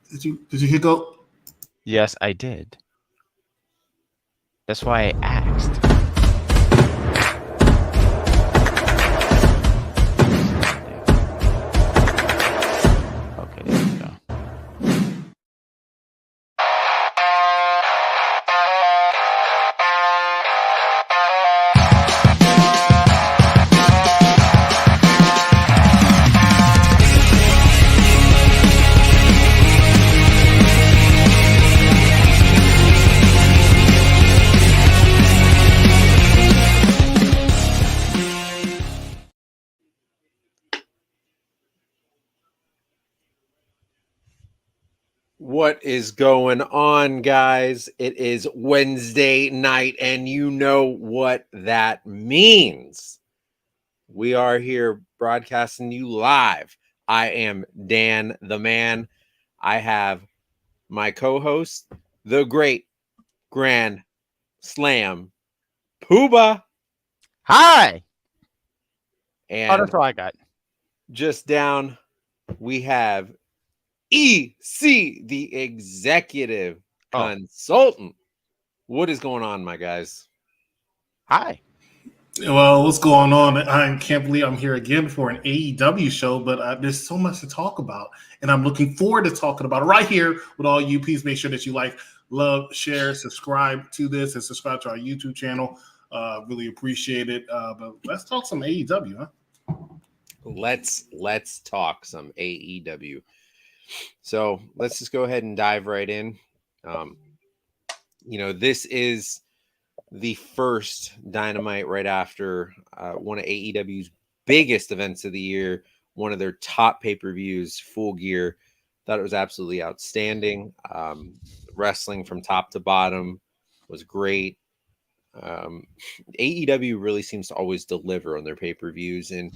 Did you hiccup? Yes, I did. That's why I asked. Okay, there we go. What is going on, guys? It is Wednesday night, and you know what that means. We are here broadcasting you live. I am Dan the Man. I have my co-host, the great Grand Slam Pooba. Hi. And that's all I got. Just down, we have EC, the executive consultant. What is going on, my guys? Hi. Well, what's going on? I can't believe I'm here again for an AEW show, but there's so much to talk about, and I'm looking forward to talking about it right here with all you. Please make sure that you like, love, share, subscribe to this, and subscribe to our YouTube channel. Really appreciate it. But let's talk some AEW, huh? Let's talk some AEW. So let's just go ahead and dive right in. This is the first Dynamite right after one of AEW's biggest events of the year, one of their top pay-per-views, Full Gear. Thought it was absolutely outstanding. Wrestling from top to bottom was great. AEW really seems to always deliver on their pay-per-views, and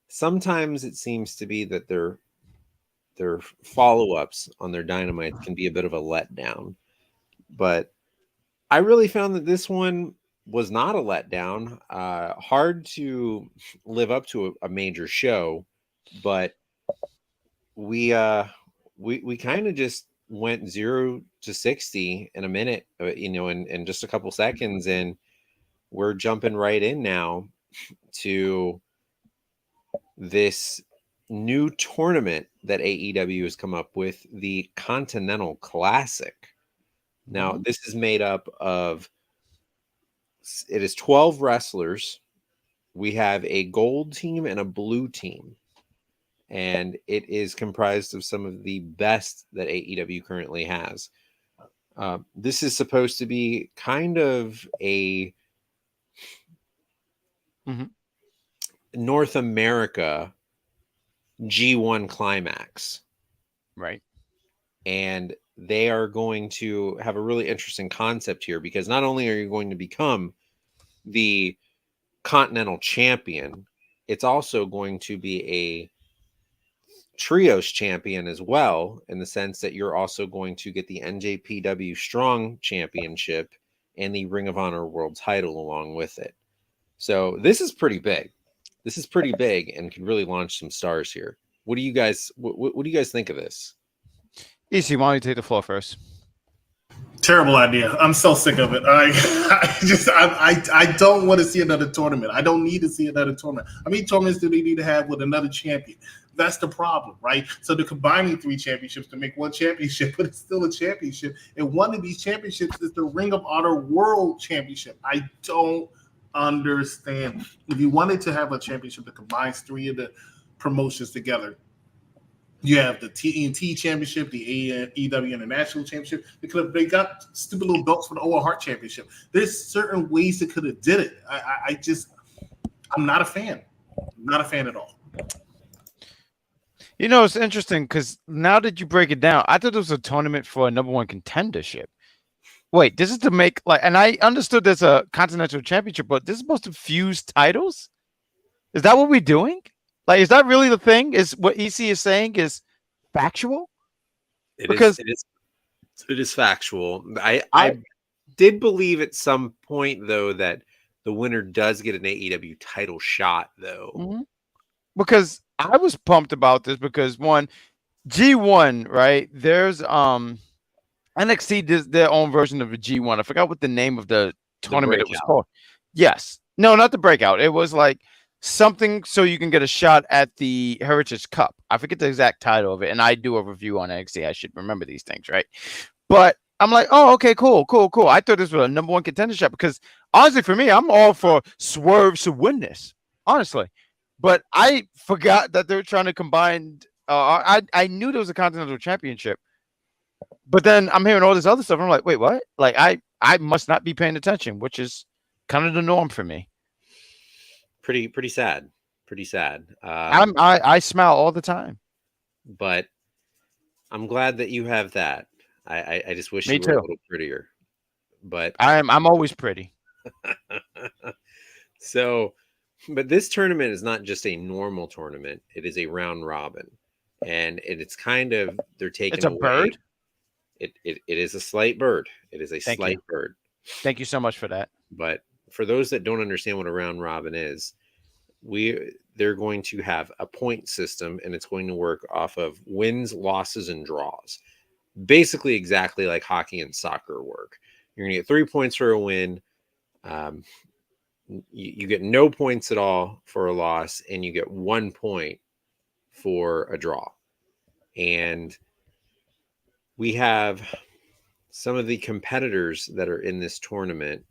sometimes it seems to be that their follow-ups on their Dynamite can be a bit of a letdown. But I really found that this one was not a letdown. Hard to live up to a major show, but we kind of just went 0 to 60 in a minute, in just a couple seconds, and we're jumping right in now to this new tournament that AEW has come up with, the Continental Classic. Now, this is made up of, it is 12 wrestlers. We have a gold team and a blue team. And it is comprised of some of the best that AEW currently has. This is supposed to be kind of a North America G1 climax. Right. And they are going to have a really interesting concept here, because not only are you going to become the Continental Champion, it's also going to be a Trios Champion as well, in the sense that you're also going to get the NJPW Strong Championship and the Ring of Honor World Title along with it. So this is pretty big. This is pretty big and could really launch some stars here. What do you guys think of this? Easy, why don't you take the floor first? Terrible idea. I'm so sick of it. I don't want to see another tournament. I don't need to see another tournament. How many tournaments do they need to have with another champion? That's the problem, right? So they're combining 3 championships to make one championship, but it's still a championship. And one of these championships is the Ring of Honor World Championship. I don't understand. If you wanted to have a championship that combines 3 of the promotions together, you have the TNT Championship, the AEW International Championship. They got stupid little belts for the Owen Hart Championship. There's certain ways they could have did it. I'm not a fan. Not a fan at all. It's interesting because now that you break it down, I thought it was a tournament for a number 1 contendership. Wait, this is to make and I understood there's a Continental Championship, but this is supposed to fuse titles? Is that what we're doing? Is that really the thing? Is what EC is saying is factual? It is factual. I did believe at some point, though, that the winner does get an AEW title shot, though. Mm-hmm. Because I was pumped about this because, one, G1, right? There's NXT does their own version of a G1. I forgot what the name of the The tournament it was breakout. called. Yes. No, not the breakout. It was like something so you can get a shot at the Heritage Cup. I forget the exact title of it, and I do a review on NXT. I should remember these things, right? But I'm like, oh, okay, cool. I thought this was a number one contender shot because honestly, for me, I'm all for Swerve to win this, honestly. But I forgot that they were trying to combine. I knew there was a Continental Championship, but then I'm hearing all this other stuff. I'm like, wait, what? Like, I must not be paying attention, which is kind of the norm for me. Pretty sad. Pretty sad. I smile all the time. But I'm glad that you have that. I just wish Me you were a too. little prettier. But I'm always pretty. so, but this tournament is not just a normal tournament. It is a round robin, and it's kind of they're taking It's a away. bird. It is a slight bird. It is a Thank slight you. bird. Thank you so much for that. But for those that don't understand what a round robin is, they're going to have a point system, and it's going to work off of wins, losses, and draws. Basically, exactly like hockey and soccer work. You're going to get 3 points for a win. You get no points at all for a loss, and you get 1 point for a draw. And we have some of the competitors that are in this tournament.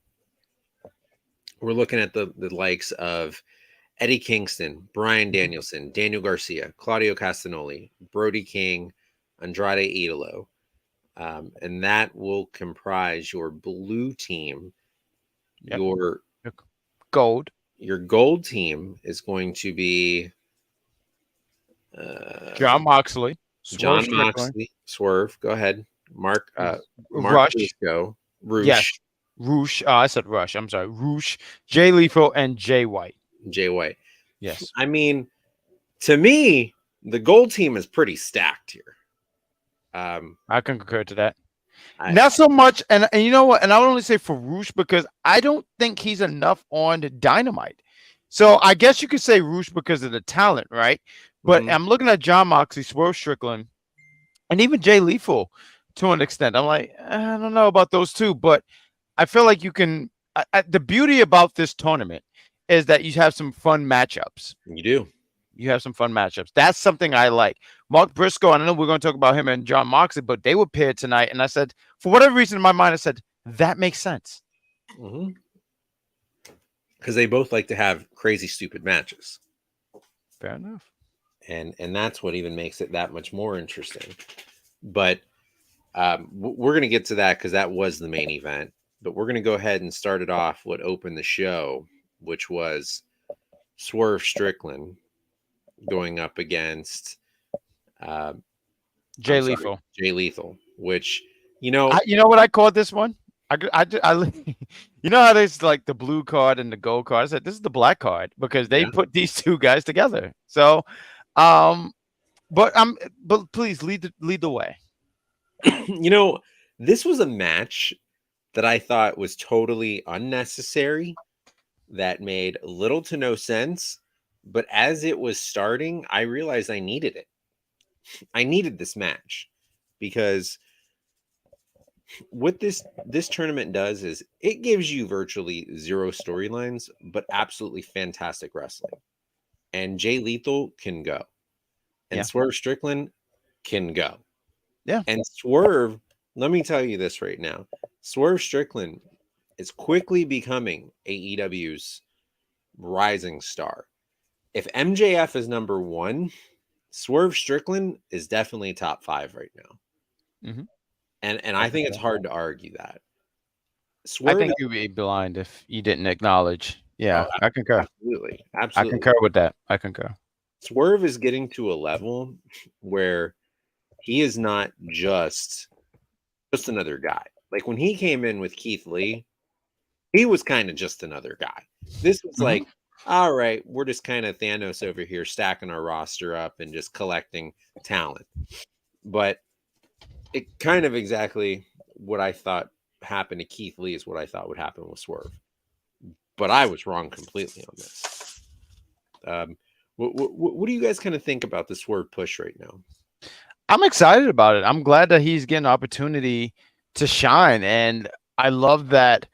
We're looking at the likes of Eddie Kingston, Brian Danielson, Daniel Garcia, Claudio Castagnoli, Brody King, Andrade Idolo. And that will comprise your blue team. Yep. Your Gold. gold team is going to be John Moxley. John Strickland. Moxley, Swerve. Go ahead. Mark Rush. Briscoe, Roosh. Yes. Roosh. I said Rush. I'm sorry. Roosh, Jay Lethal, and Jay White. Jay White. Yes. I mean, to me, the gold team is pretty stacked here. I can concur to that. Not so much, and you know what? And I'll only say for Roosh because I don't think he's enough on Dynamite. So I guess you could say Roosh because of the talent, right? But I'm looking at John Moxley, Swerve Strickland, and even Jay Lethal to an extent. I'm like, I don't know about those two, but I feel like you can. The beauty about this tournament is that you have some fun matchups. You do. You have some fun matchups. That's something I like. Mark Briscoe, I know we're going to talk about him and John Moxley, but they were paired tonight. And I said, for whatever reason in my mind, I said, that makes sense. Because they both like to have crazy, stupid matches. Fair enough. And that's what even makes it that much more interesting. But we're going to get to that because that was the main event. But we're going to go ahead and start it off what opened the show, which was Swerve Strickland going up against Jay Lethal. Jay Lethal, which, you know what I called this one? You know how there's like the blue card and the gold card? I said, this is the black card because they put these two guys together. So, but please lead the way. This was a match that I thought was totally unnecessary, that made little to no sense. But as it was starting, I realized I needed it. I needed this match because what this tournament does is it gives you virtually zero storylines, but absolutely fantastic wrestling. And Jay Lethal can go. And Swerve Strickland can go. Yeah. And Swerve, let me tell you this right now. Swerve Strickland is quickly becoming AEW's rising star. If MJF is number 1, Swerve Strickland is definitely top 5 right now. And I think it's hard to argue that. I think you'd be blind if you didn't acknowledge. Yeah, I concur. Absolutely. I concur with that. I concur. Swerve is getting to a level where he is not just another guy. Like when he came in with Keith Lee, he was kind of just another guy. This was like, all right, we're just kind of Thanos over here stacking our roster up and just collecting talent. But it kind of exactly what I thought happened to Keith Lee is what I thought would happen with Swerve. But I was wrong completely on this. What do you guys kind of think about the Swerve push right now? I'm excited about it. I'm glad that he's getting an opportunity to shine, and I love that.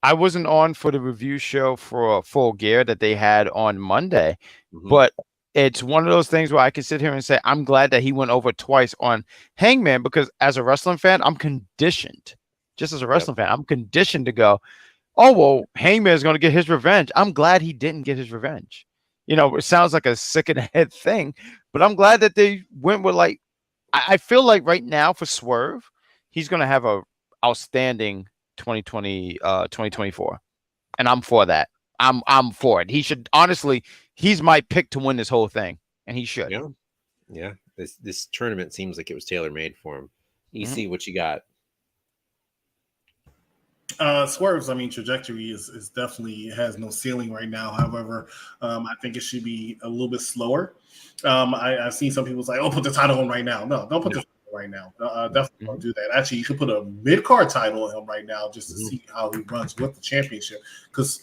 I wasn't on for the review show for Full Gear that they had on Monday, Mhm. but it's one of those things where I can sit here and say I'm glad that he went over twice on Hangman, because as a wrestling fan, I'm conditioned. Just as a wrestling fan, I'm conditioned to go, oh, well, Hangman is going to get his revenge. I'm glad he didn't get his revenge. It sounds like a sick in the head thing, but I'm glad that they went with like, I feel like right now for Swerve, he's going to have a outstanding 2024. And I'm for that. I'm for it. He should, honestly, he's my pick to win this whole thing, and he should. Yeah. Yeah. This tournament seems like it was tailor-made for him. Mm-hmm. EC, what you got? Swerve's, trajectory is definitely has no ceiling right now. However, I think it should be a little bit slower. I've seen some people say, "Oh, put the title on right now." No, don't put the title right now. Definitely don't do that. Actually, you could put a mid-card title on him right now just to see how he runs with the championship, because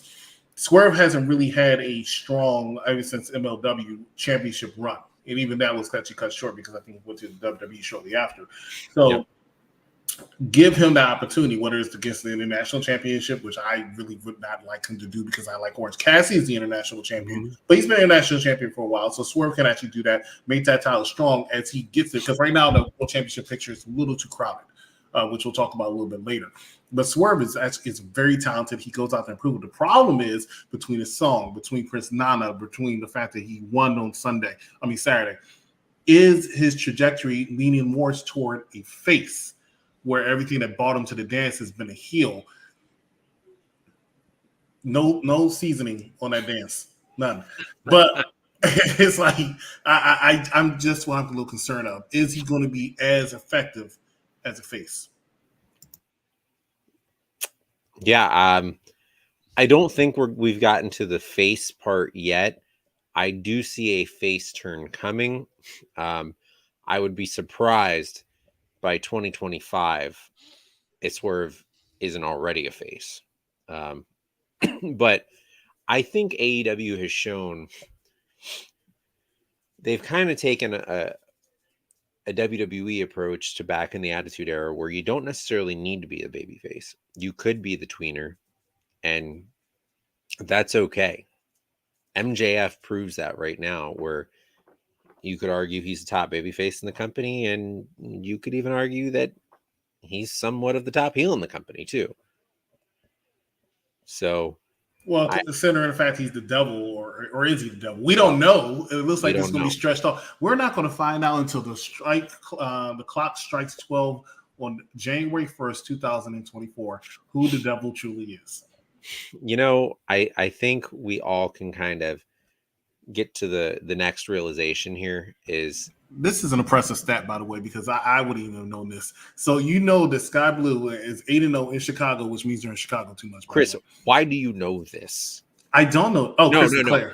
Swerve hasn't really had a strong, ever since MLW, championship run, and even that was actually cut short because I think he went to the WWE shortly after. So. Give him the opportunity, whether it's against the international championship, which I really would not like him to do because I like Orange Cassidy as the international champion, but he's been international champion for a while, so Swerve can actually do that, make that title strong as he gets it, because right now the World Championship picture is a little too crowded, which we'll talk about a little bit later. But Swerve is very talented. He goes out there and proves it. The problem is between his song, between Prince Nana, between the fact that he won on Saturday, is his trajectory leaning more toward a face, where everything that brought him to the dance has been a heel. No seasoning on that dance, none. But it's like I'm just what I'm a little concerned of. Is he going to be as effective as a face? Yeah, I don't think we've gotten to the face part yet. I do see a face turn coming. I would be surprised by 2025 if Swerve isn't already a face. But I think AEW has shown they've kind of taken a WWE approach to back in the Attitude Era, where you don't necessarily need to be a babyface. You could be the tweener, and that's okay. MJF proves that right now, where you could argue he's the top babyface in the company, and you could even argue that he's somewhat of the top heel in the company too. So, well, considering the fact he's the devil, or is he the devil? We don't know. It looks like it's going to be stretched off. We're not going to find out until the clock strikes 12 on January 1st, 2024, who the devil truly is. I think we all can kind of get to the next realization here is this is an impressive stat, by the way, because I wouldn't even have known this. So that Sky Blue is 8-0 in Chicago, which means they're in Chicago too much. Chris, why do you know this? I don't know. Oh, no, Claire.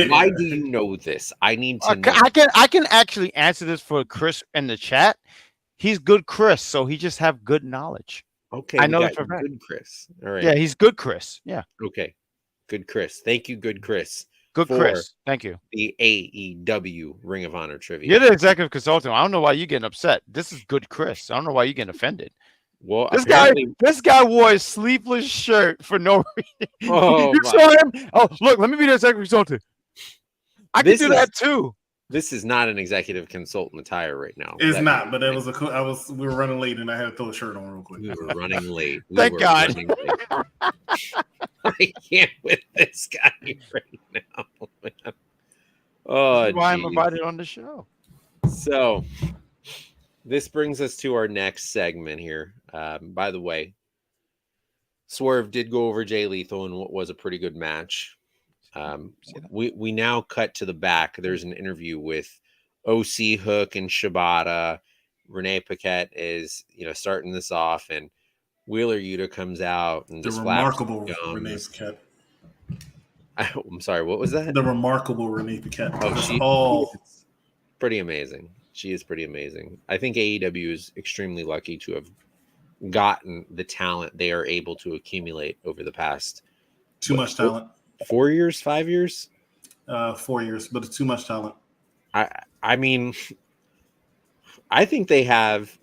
Why do you know this? I need to know. I can actually answer this for Chris in the chat. He's good Chris, so he just have good knowledge. Okay, I know that for good Chris. All right. Yeah, he's good Chris. Yeah. Okay. Good Chris. Thank you, good Chris. Good Chris. Thank you. The AEW Ring of Honor trivia. You're the executive consultant. I don't know why you're getting upset. This is good Chris. I don't know why you're getting offended. Well, this guy wore a sleeveless shirt for no reason. Oh, you saw him? Oh, look, let me be the executive consultant. I can do that too. This is not an executive consultant attire right now. It's not, but we were running late and I had to throw a shirt on real quick. We were running late. Thank God. I can't with this guy right now, man. Oh, that's why I'm invited on the show. So this brings us to our next segment here. By the way, Swerve did go over Jay Lethal in what was a pretty good match. We now cut to the back. There's an interview with OC Hook and Shibata. Renee Paquette is starting this off, and Wheeler Yuta comes out and the remarkable Renee Paquette. I'm sorry, what was that? The remarkable Renee Paquette. Oh, she's pretty amazing. She is pretty amazing. I think AEW is extremely lucky to have gotten the talent they are able to accumulate over the past too much talent. 4 years, 5 years? 4 years, but it's too much talent. I mean, I think they have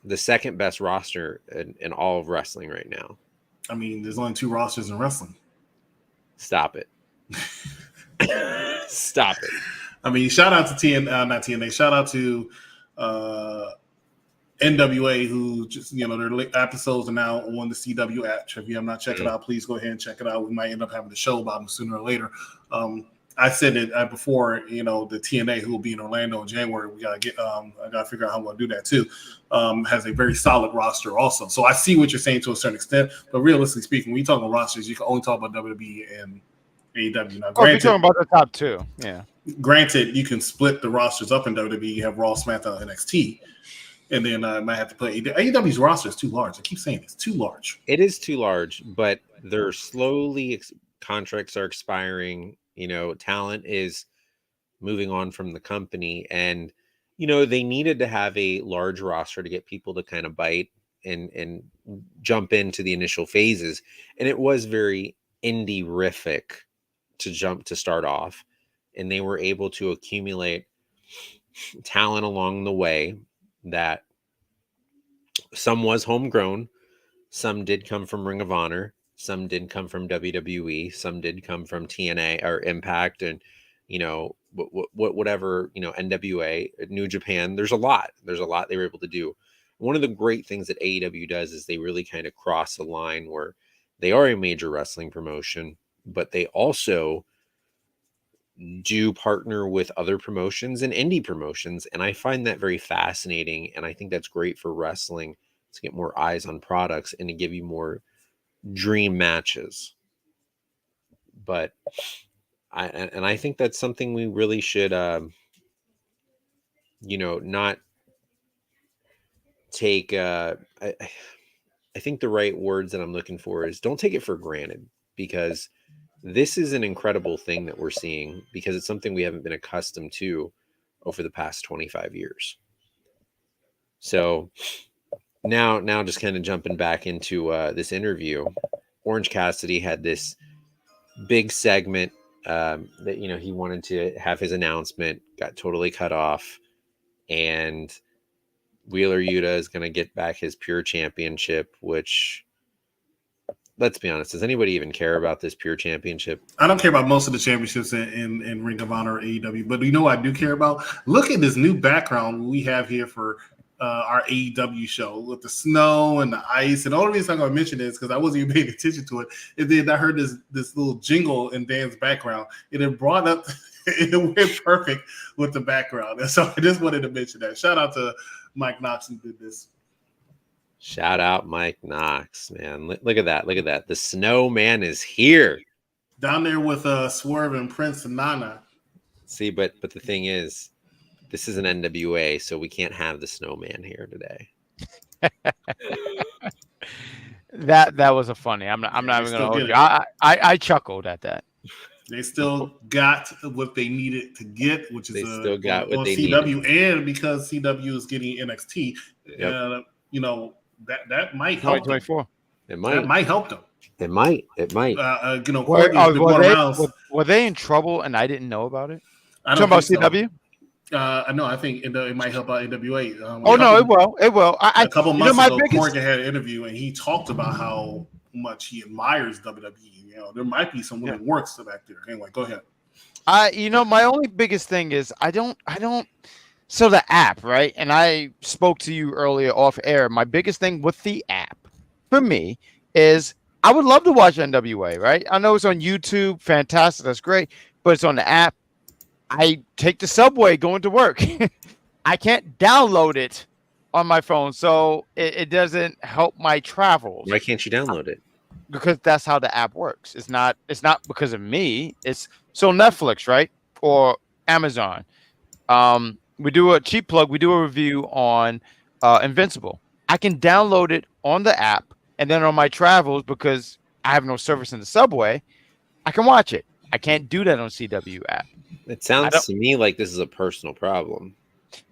the second best roster in all of wrestling right now. I mean, there's only 2 rosters in wrestling. Stop it. Stop it. I mean, shout out to not TNA. Shout out to NWA, who just, their episodes are now on the CW app. If you have not checked it out, please go ahead and check it out. We might end up having a show about them sooner or later. I said it before, the TNA, who will be in Orlando in January. We gotta get. I gotta figure out how I'm gonna do that too. Has a very solid roster also. So I see what you're saying to a certain extent, but realistically speaking, when you talk about rosters, you can only talk about WWE and AEW. Now, you're talking about the top 2. Yeah. Granted, you can split the rosters up in WWE. You have Raw, SmackDown, NXT, and then I might have to put AEW's roster is too large. I keep saying it's too large. It is too large, but they're slowly contracts are expiring. Talent is moving on from the company, and they needed to have a large roster to get people to kind of bite and jump into the initial phases. And it was very indie-rific to start off, and they were able to accumulate talent along the way that some was homegrown, some did come from Ring of Honor, some did come from WWE, some did come from TNA or Impact, and whatever, NWA, New Japan. There's a lot they were able to do. One of the great things that AEW does is they really kind of cross the line where they are a major wrestling promotion, but they also do partner with other promotions and indie promotions. And I find that very fascinating. And I think that's great for wrestling to get more eyes on products and to give you more dream matches. But I think that's something we really should, not take, I think the right words that I'm looking for is don't take it for granted, because this is an incredible thing that we're seeing, because it's something we haven't been accustomed to over the past 25 years. So now just kind of jumping back into this interview, Orange Cassidy had this big segment that, he wanted to have his announcement, got totally cut off, and Wheeler Yuta is going to get back his Pure Championship, which, let's be honest, does anybody even care about this Pure Championship? I don't care about most of the championships in Ring of Honor or AEW, but what I do care about? Look at this new background we have here for our AEW show with the snow and the ice. And the only reason I'm going to mention this because I wasn't even paying attention to it. And then I heard this little jingle in Dan's background, and it brought up, it went perfect with the background. And so I just wanted to mention that. Shout out to Mike Knox who did this. Shout out Mike Knox, man. Look at that. Look at that. The snowman is here. Down there with Swerve and Prince and Nana. See, but the thing is, this is an NWA, so we can't have the snowman here today. That was a funny. I'm not even gonna hold you. I chuckled at that. They still got what they needed to get, which is they still got what they CW, needed. and because CW is getting NXT, Yep. That might help. 2024. It might. That might help them. It might. Were they in trouble and I didn't know about it? I don't talking about CW? No, I think it might help out NWA. It will. A couple months ago, Corgan had an interview and he talked about how much he admires WWE. There might be some women works back there. Anyway, go ahead. My only biggest thing is I don't. So the app, right? And I spoke to you earlier off air. My biggest thing with the app for me is I would love to watch NWA, right? I know it's on YouTube. Fantastic. That's great. But it's on the app. I take the subway going to work. I can't download it on my phone. So it doesn't help my travels. Why can't you download it? Because that's how the app works. It's not because of me. It's so Netflix, right? Or Amazon. We do a cheap plug. We do a review on Invincible. I can download it on the app, and then on my travels, because I have no service in the subway, I can watch it. I can't do that on CW app. It sounds to me like this is a personal problem.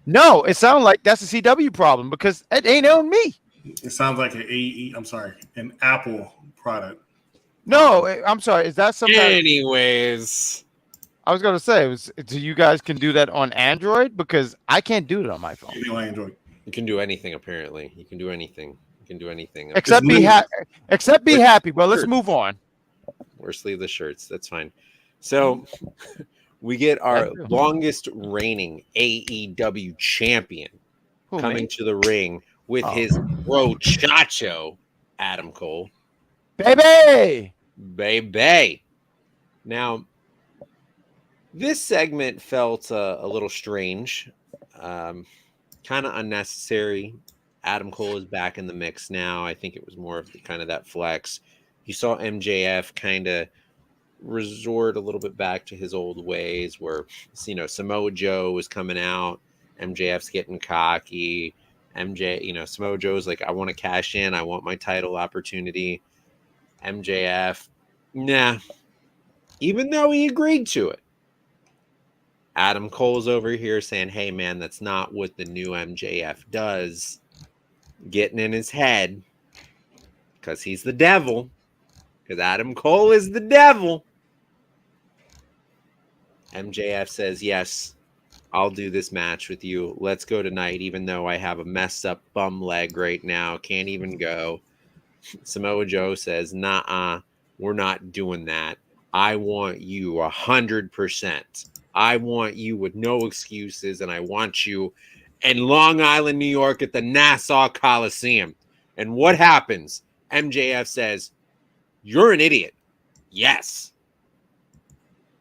No, it sounds like that's a CW problem because it ain't on me. It sounds like an Apple product. No, I'm sorry. Is that something? Anyways. I was gonna say, do you guys can do that on Android? Because I can't do it on my phone. You know, Android. You can do anything. Apparently, you can do anything. You can do anything. Except be happy. Well, let's move on. Or sleeveless shirts. That's fine. So we get our longest reigning AEW champion coming to the ring with his brochacho, Adam Cole. Baby! Now, this segment felt a little strange, kind of unnecessary. Adam Cole is back in the mix now. I think it was more of kind of that flex. You saw MJF kind of resort a little bit back to his old ways where, Samoa Joe was coming out. MJF's getting cocky. Samoa Joe's like, I want to cash in. I want my title opportunity. MJF, nah. Even though he agreed to it. Adam Cole's over here saying, hey, man, that's not what the new MJF does. Getting in his head because he's the devil. Because Adam Cole is the devil. MJF says, yes, I'll do this match with you. Let's go tonight, even though I have a messed up bum leg right now. Can't even go. Samoa Joe says, nah, we're not doing that. I want you 100%. I want you with no excuses, and I want you in Long Island, New York at the Nassau Coliseum. And what happens? MJF says, you're an idiot. Yes.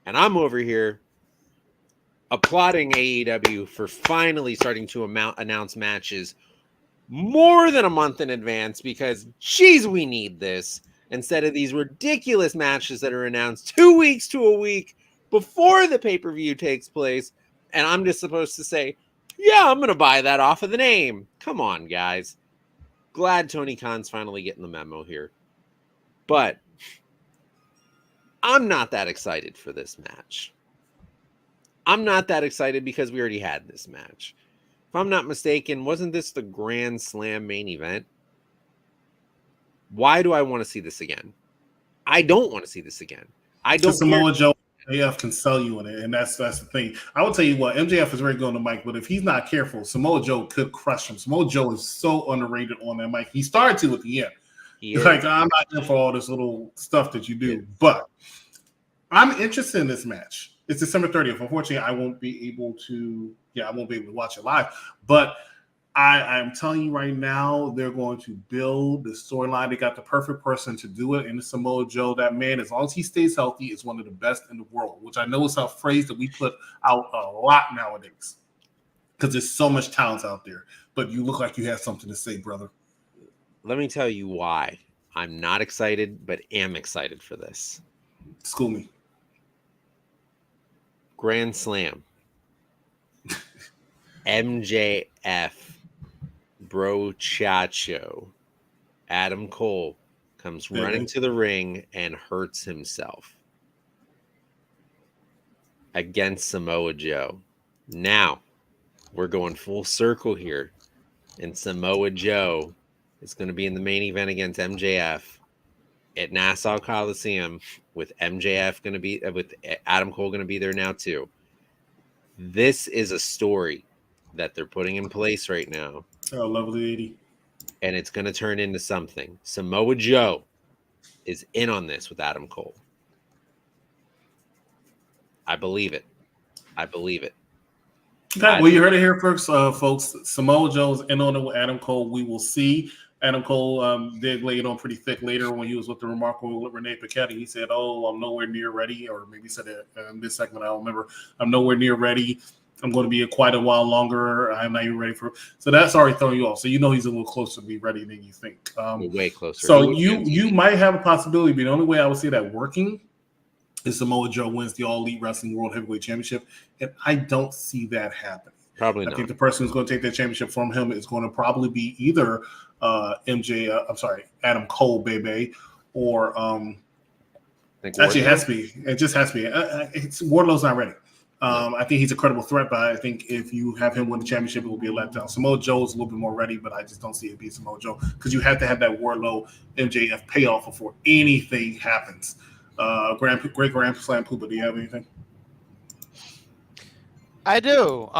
And I'm over here applauding AEW for finally starting to announce matches more than a month in advance because, geez, we need this instead of these ridiculous matches that are announced 2 weeks to a week before the pay-per-view takes place. And I'm just supposed to say, yeah, I'm going to buy that off of the name. Come on, guys. Glad Tony Khan's finally getting the memo here. But I'm not that excited for this match. I'm not that excited because we already had this match. If I'm not mistaken, wasn't this the Grand Slam main event? Why do I want to see this again? I don't want to see this again. I don't. Samoa Joe, MJF can sell you in it, and that's the thing. I will tell you what, MJF is very good on the mic, but if he's not careful, Samoa Joe could crush him. Samoa Joe is so underrated on that mic. He started to at the end. Like, I'm not here for all this little stuff that you do, but I'm interested in this match. It's December 30th. Unfortunately, I won't be able to watch it live. But I'm telling you right now, they're going to build the storyline. They got the perfect person to do it. And Samoa Joe, that man, as long as he stays healthy, is one of the best in the world, which I know is a phrase that we put out a lot nowadays because there's so much talent out there. But you look like you have something to say, brother. Let me tell you why I'm not excited, but am excited for this. School me. Grand Slam. MJF. Brochacho. Adam Cole comes running to the ring and hurts himself against Samoa Joe. Now, we're going full circle here, and Samoa Joe is going to be in the main event against MJF at Nassau Coliseum with MJF going to be with Adam Cole going to be there now too. This is a story that they're putting in place right now. Oh, lovely lady. And it's going to turn into something. Samoa Joe is in on this with Adam Cole. I believe it. Okay, well, you heard it here first, folks. Samoa Joe's in on it with Adam Cole. We will see. Adam Cole did lay it on pretty thick later when he was with the remarkable Renee Paquette. He said, I'm nowhere near ready. Or maybe he said it in this segment. I don't remember. I'm nowhere near ready. I'm going to be quite a while longer. I'm not even ready for it. So that's already throwing you off. So you know he's a little closer to be ready than you think. Way closer. So you might have a possibility, but the only way I would see that working is Samoa Joe wins the All Elite Wrestling World Heavyweight Championship. And I don't see that happening. Probably not. I think the person who's going to take that championship from him is going to probably be either Adam Cole, baby, or actually it has to be. It just has to be. Wardlow's not ready. I think he's a credible threat, but I think if you have him win the championship, it will be a letdown. Samoa Joe is a little bit more ready, but I just don't see it being Samoa Joe because you have to have that Wardlow MJF payoff before anything happens. Great Grand Slam Poopa, do you have anything? I do.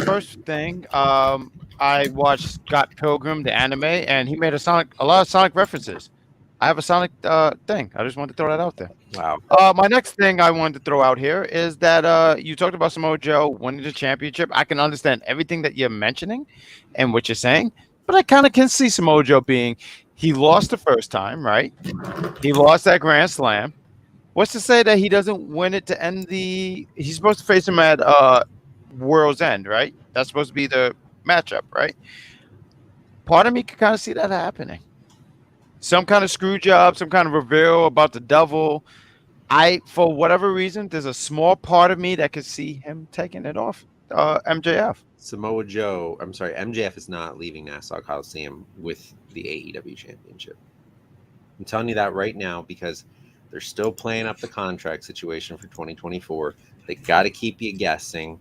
First thing, I watched Scott Pilgrim, the anime, and he made a lot of Sonic references. I have a Sonic thing. I just wanted to throw that out there. Wow. My next thing I wanted to throw out here is that you talked about Samoa Joe winning the championship. I can understand everything that you're mentioning and what you're saying, but I kind of can see Samoa Joe being he lost the first time, right? He lost that Grand Slam. What's to say that he doesn't win it to end the? He's supposed to face him at World's End, right? That's supposed to be the matchup, right? Part of me can kind of see that happening. Some kind of screw job, some kind of reveal about the devil. For whatever reason, there's a small part of me that could see him taking it off MJF. Samoa Joe, I'm sorry, MJF is not leaving Nassau Coliseum with the AEW Championship. I'm telling you that right now because they're still playing up the contract situation for 2024. They got to keep you guessing,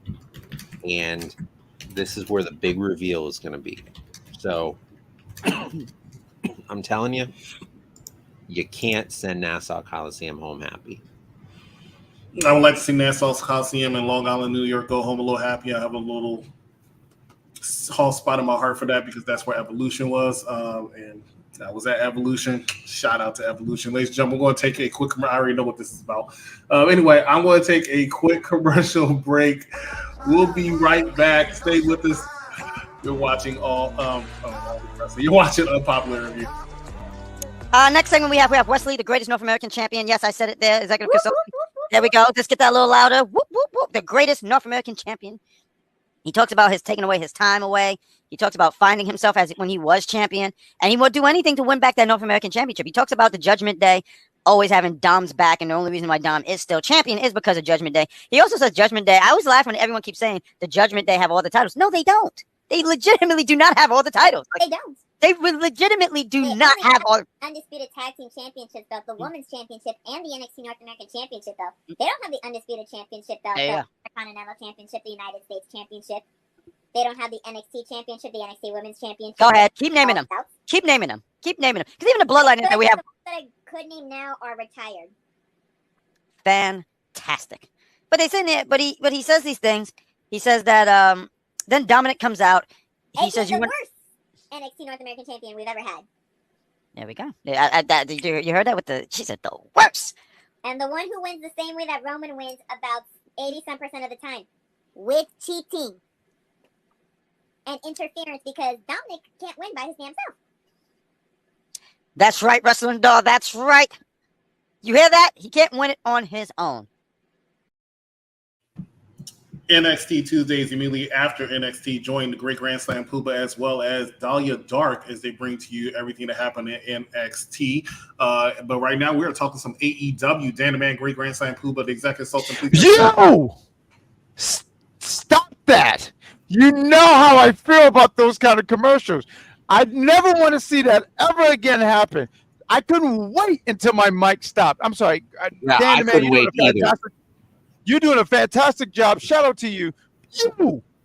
and this is where the big reveal is going to be. So I'm telling you, you can't send Nassau Coliseum home happy. I would like to see Nassau Coliseum in Long Island, New York go home a little happy. I have a little soft spot in my heart for that because that's where Evolution was. And I was at Evolution. Shout out to Evolution. Ladies and gentlemen, we're going to take a quick commercial. I already know what this is about. Anyway, I'm going to take a quick commercial break. We'll be right back. Stay with us. You're watching you're watching Unpopular Review. Next segment we have Wesley, the greatest North American champion. Yes, I said it there. Executive consultant. There we go. Let's get that a little louder. Whoop, whoop, whoop. The greatest North American champion. He talks about his taking away his time away. He talks about finding himself as when he was champion, and he would do anything to win back that North American championship. He talks about the Judgment Day always having Dom's back, and the only reason why Dom is still champion is because of Judgment Day. He also says Judgment Day. I always laugh when everyone keeps saying the Judgment Day have all the titles. No, they don't. They legitimately do not have all the titles. They don't. They legitimately do not have all. Undisputed Tag Team Championships, though. The Women's Championship and the NXT North American Championship, though. They don't have the Undisputed Championship, though. Yeah. The Continental Championship, the United States Championship. They don't have the NXT Championship, the NXT Women's Championship. Go ahead. Keep naming them. Keep naming them. Keep naming them. Because even the Bloodline that we have. That I could name now are retired. Fantastic. But they say but he says these things. He says that then Dominic comes out. He says the worst NXT North American champion we've ever had. There we go. You heard that with she said the worst. And the one who wins the same way that Roman wins about 80% of the time. With cheating. And interference because Dominic can't win by his damn self. That's right, Wrestling Doll. That's right. You hear that? He can't win it on his own. NXT Tuesdays immediately after NXT joined the Great Grand Slam Puba as well as Dahlia Dark as they bring to you everything that happened in NXT. But right now we're talking some AEW. Dynamite Great Grand Slam Puba, the executive consultant. Yo! Stop that! You know how I feel about those kind of commercials. I never want to see that ever again happen. I couldn't wait until my mic stopped. I'm sorry. Yeah, I couldn't wait either. You're doing a fantastic job. Shout out to you.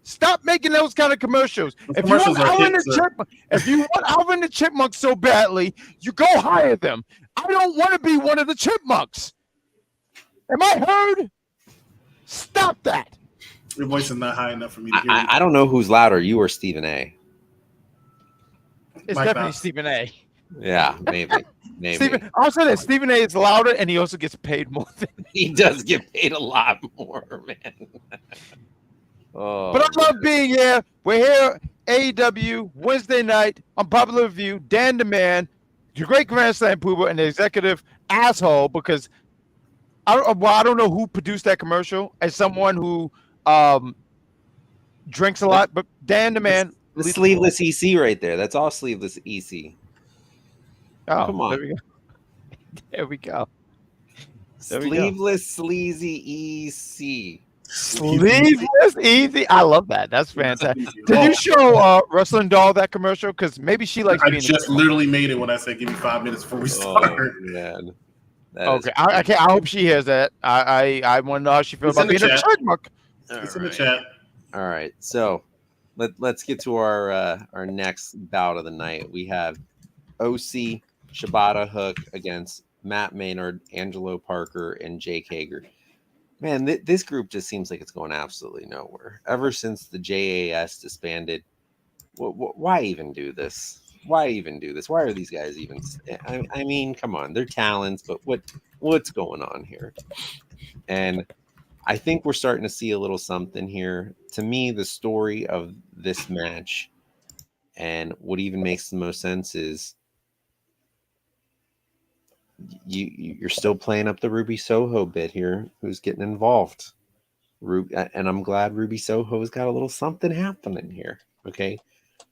Stop making those kind of commercials. If you want Alvin the Chipmunk so badly, you go hire them. I don't want to be one of the Chipmunks. Am I heard? Stop that. Your voice is not high enough for me to hear. I don't know who's louder, you or Stephen A. It's Mike definitely Mouse. Stephen A. Yeah, maybe. I'll say that Stephen A is louder, and he also gets paid more than He does get paid a lot more, man. But I love being here. We're here, AEW, Wednesday night, Unpopular Review, Dan the Man, the Great Grand Slam Puba, and the executive asshole, because I don't know who produced that commercial as someone who drinks a lot, but Dan the Man. The sleeveless EC right there. That's all sleeveless EC. Oh, come on. There we go. Sleeveless sleazy EC. Sleeveless easy. I love that. That's fantastic. Did you show Wrestling Doll that commercial? Because maybe she likes I being. just literally made it when I said give me 5 minutes before we start. Oh, man. Okay, I hope she hears that. I want to know how she feels about being a chipmunk. It's in the chat. All right, so let's get to our next bout of the night. We have OC Shibata Hook against Matt Maynard, Angelo Parker, and Jake Hager. Man, this group just seems like it's going absolutely nowhere. Ever since the JAS disbanded, why even do this? Why even do this? Why are these guys even? I mean, come on, they're talents, but what's going on here? And I think we're starting to see a little something here. To me, the story of this match and what even makes the most sense is you're still playing up the Ruby Soho bit here. Who's getting involved? And I'm glad Ruby Soho's got a little something happening here. Okay,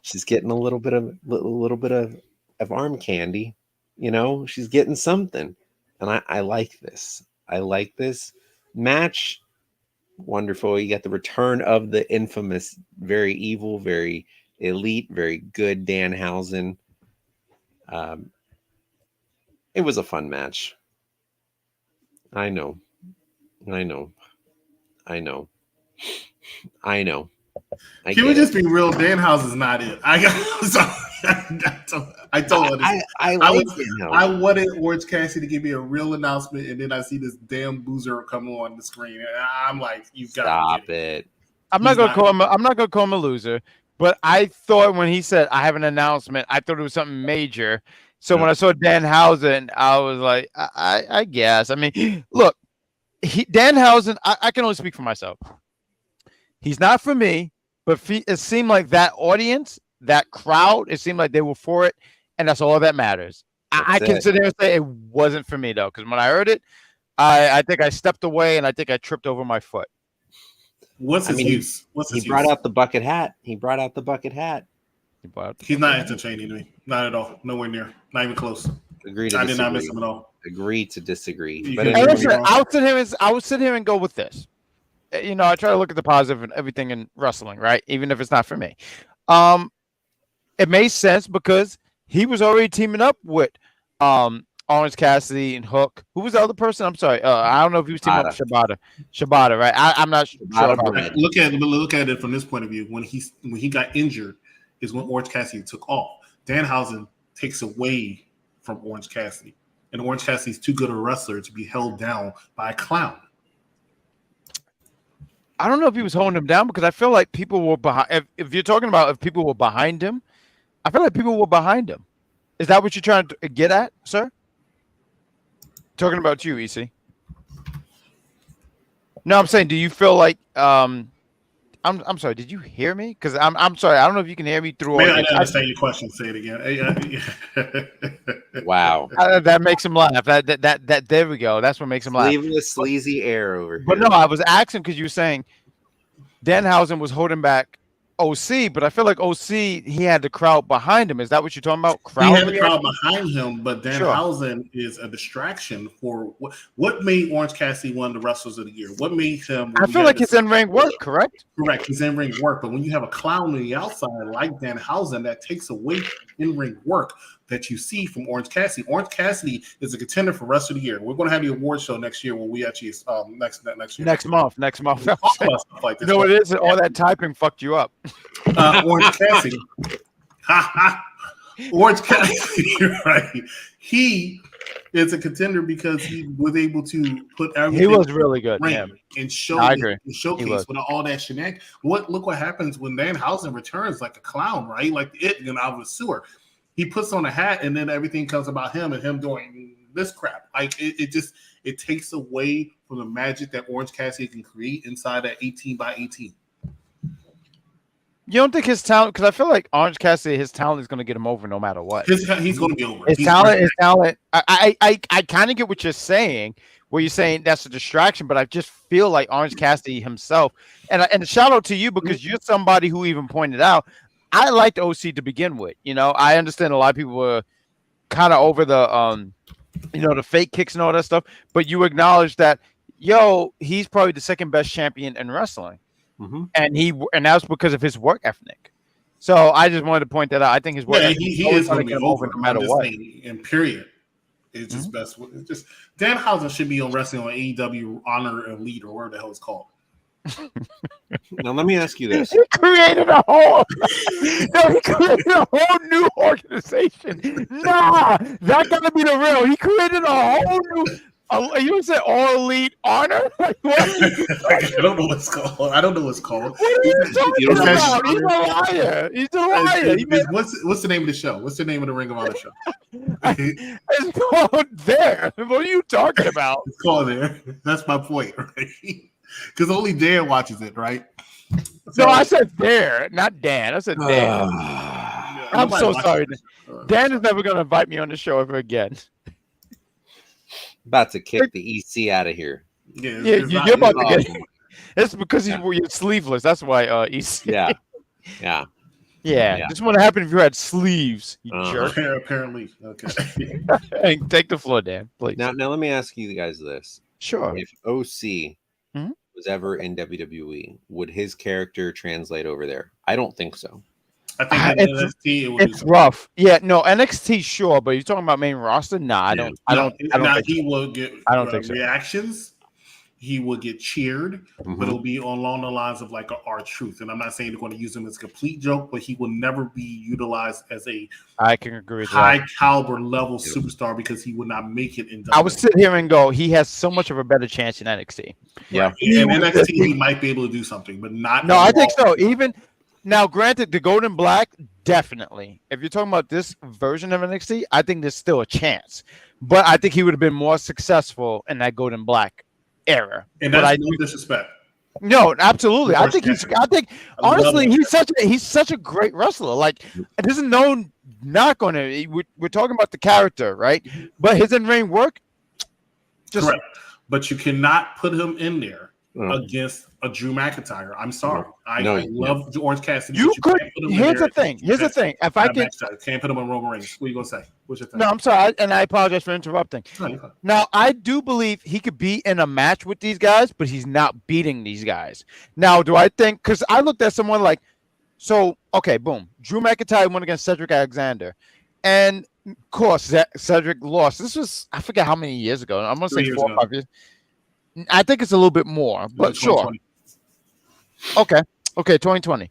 she's getting a little bit of arm candy. You know, she's getting something, and I like this. I like this match. Wonderful. You got the return of the infamous, very evil, very elite, very good Danhausen. It was a fun match. I know. Can we just be real? Danhausen's not it. I told her. I wanted Orange Cassidy to give me a real announcement, and then I see this damn boozer come on the screen, and I'm like, "You've got to stop it." I'm not gonna call him a loser, but I thought when he said I have an announcement, I thought it was something major. So when I saw Danhausen, I was like, I guess. I mean, look, Danhausen, I can only speak for myself. He's not for me, but it seemed like that audience, that crowd, it seemed like they were for it, and that's all that matters. I can sit there and say it wasn't for me, though, because when I heard it, I think I stepped away, and I think I tripped over my foot. What's his use? He brought out the bucket hat. He's not entertaining to me. Not at all. Nowhere near. Not even close. Agree to I disagree. did not miss him at all. Agree to disagree. But listen, I would sit here and go with this. You know, I try to look at the positive and everything in wrestling, right? Even if it's not for me. It made sense because he was already teaming up with Orange Cassidy and Hook. Who was the other person? I'm sorry. I don't know if he was teaming up with Shibata, right? I'm not sure about that. Look at it from this point of view. When he got injured is when Orange Cassidy took off. Danhausen takes away from Orange Cassidy. And Orange Cassidy's too good a wrestler to be held down by a clown. I don't know if he was holding him down because I feel like people were behind. If you're talking about if people were behind him, I feel like people were behind him. Is that what you're trying to get at, sir? Talking about you, EC. No, I'm saying, do you feel like I'm sorry, did you hear me? Because I'm sorry, I don't know if you can hear me through all I didn't understand your question. Say it again. Wow. That makes him laugh. That there we go. That's what makes him laugh. Leave the sleazy air over here. But no, I was asking because you were saying Danhausen was holding back OC, but I feel like OC, he had the crowd behind him. Is that what you're talking about? He had the crowd behind him, but Danhausen is a distraction for what made Orange Cassidy one of the wrestlers of the year. What made him? I feel like his in-ring work, correct? Correct, his in-ring work. But when you have a clown on the outside like Danhausen, that takes away in-ring work that you see from Orange Cassidy. Orange Cassidy is a contender for Wrestler of the Year. We're going to have the award show next year when we actually next year. Next month. Like this. No, it is. All that typing fucked you up. Orange Cassidy. Orange Cassidy, right? He is a contender because he was able to put everything. He was really good, and showcase with all that shenanigans. Look what happens when Danhausen returns like a clown, right? Like it out of the sewer. He puts on a hat, and then everything comes about him and him doing this crap. Like it takes away from the magic that Orange Cassidy can create inside that 18 by 18. You don't think his talent? Because I feel like Orange Cassidy, his talent is going to get him over no matter what. He's going to be over. His talent. I kind of get what you're saying, where you're saying that's a distraction, but I just feel like Orange Cassidy himself. And shout out to you because you're somebody who even pointed out, I liked OC to begin with. You know, I understand a lot of people were kind of over the, the fake kicks and all that stuff, but you acknowledge that, he's probably the second best champion in wrestling. Mm-hmm. And that was because of his work ethic. So I just wanted to point that out. I think his work ethic he is going to get over no matter what. And period. It's just best. It's just Danhausen should be on wrestling on AEW Honor Elite or whatever the hell it's called. Now let me ask you this: He created a whole new organization. Nah, that gotta be the real. He created a whole new You said All Elite Honor? Like, what? I don't know what's called. I don't know what's called. What are you You talking don't about? He's a liar. He's a liar. What's the name of the show? What's the name of the Ring of Honor show? It's called There. What are you talking about? It's called There. That's my point, right? Because only Dan watches it, right? So, No, I said There, not Dan. I said There. I'm so sorry. Dan is never going to invite me on the show ever again. About to kick the EC out of here. Yeah, you're about to get it. It's because you're sleeveless. That's why EC. Yeah. This would have happened if you had sleeves, you jerk. Apparently. Okay. Hey, take the floor, Dan, please. Now let me ask you guys this. Sure. If OC was ever in WWE, would his character translate over there? I don't think so. I think in NXT it's rough. Yeah, no, NXT sure, but you're talking about main roster? Nah, I don't think he will get reactions. He will get cheered, but it'll be along the lines of like R-Truth. And I'm not saying they're going to use him as a complete joke, but he will never be utilized as a I can agree with high caliber level superstar because he would not make it in WWE. I would sit here and go, he has so much of a better chance in NXT. Yeah. In NXT, he might be able to do something, but not. No, I think so. Even now, granted, the Golden Black, definitely. If you're talking about this version of NXT, I think there's still a chance. But I think he would have been more successful in that Golden Black era. And that's no disrespect. No, absolutely. I think honestly, he's such a great wrestler. Like, this is no knock on it. We're talking about the character, right? But his in-ring work, correct. But you cannot put him in there against a Drew McIntyre. I'm sorry. I love Orange Cassidy. You could. Here's the thing. If I can, can't put him on Roman Reigns. What are you gonna say? What's your thing? No, I'm sorry, and I apologize for interrupting. Now, I do believe he could be in a match with these guys, but he's not beating these guys. Now, do I think? Because I looked at someone like, boom. Drew McIntyre won against Cedric Alexander, and of course, Cedric lost. This was I forget how many years ago. I'm gonna say 4 or 5 years. I think it's a little bit more, but sure. Okay, 2020.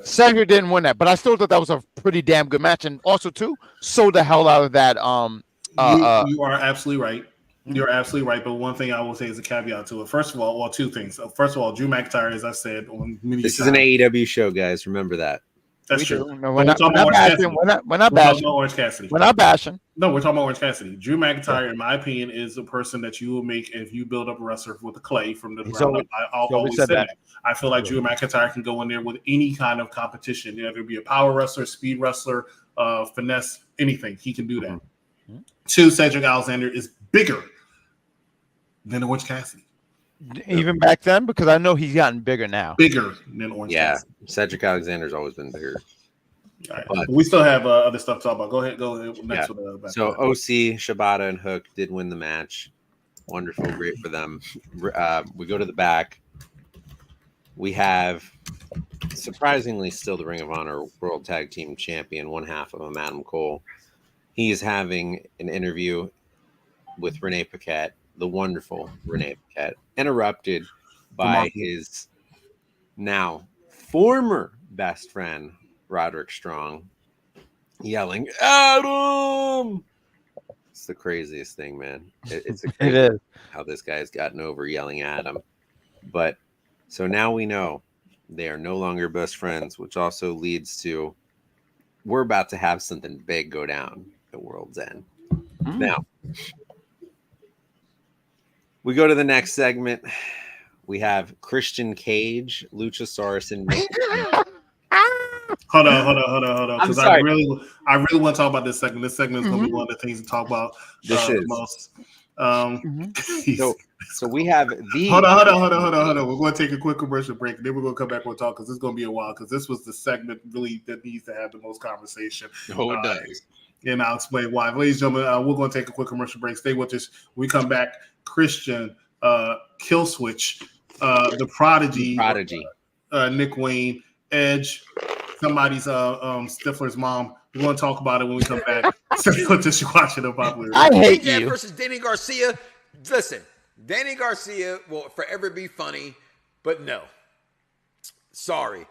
Cedric didn't win that, but I still thought that was a pretty damn good match, and also too sold the hell out of that. You are absolutely right. You're absolutely right. But one thing I will say is a caveat to it. First of all, two things. First of all, Drew McIntyre, as I said on many this is an AEW show, guys. Remember that. That's true. No, we're not bashing. We're not bashing. Orange Cassidy. We're not bashing. No, we're talking about Orange Cassidy. Drew McIntyre, in my opinion, is a person that you will make if you build up a wrestler with the clay from the ground up. I'll always say that. I feel like Drew McIntyre can go in there with any kind of competition. Whether it be a power wrestler, speed wrestler, finesse, anything. He can do that. Two, Cedric Alexander is bigger than Orange Cassidy. Even back then, because I know he's gotten bigger now. Bigger than Orange Cassidy. Cedric Alexander's always been bigger. Right. We still have other stuff to talk about. Go ahead next with so OC, Shibata, and Hook did win the match. Wonderful, great for them. We go to the back. We have surprisingly still the Ring of Honor World Tag Team Champion, one half of him, Adam Cole. He is having an interview with Renee Paquette, the wonderful Renee Paquette, interrupted by his now former best friend, Roderick Strong, yelling, "Adam!" It's the craziest thing, man. It's it is how this guy's gotten over yelling at him. But so now we know they are no longer best friends, which also leads to we're about to have something big go down at World's End. Now, we go to the next segment. We have Christian Cage, Luchasaurus, and Hold on. Because I really want to talk about this segment. This segment is going to be one of the things to talk about the most. So we have the. Hold on. We're going to take a quick commercial break, and then we're going to come back and talk because it's going to be a while. Because this was the segment really that needs to have the most conversation. Oh, it does. And I'll explain why. Ladies and gentlemen, we're going to take a quick commercial break. Stay with us. When we come back, Christian, Killswitch, the Prodigy, Nick Wayne, Edge, somebody's Stifler's mom. We're going to talk about it when we come back. So just watching the popular. I hate you. Versus Danny Garcia. Listen, Danny Garcia will forever be funny, but no. Sorry.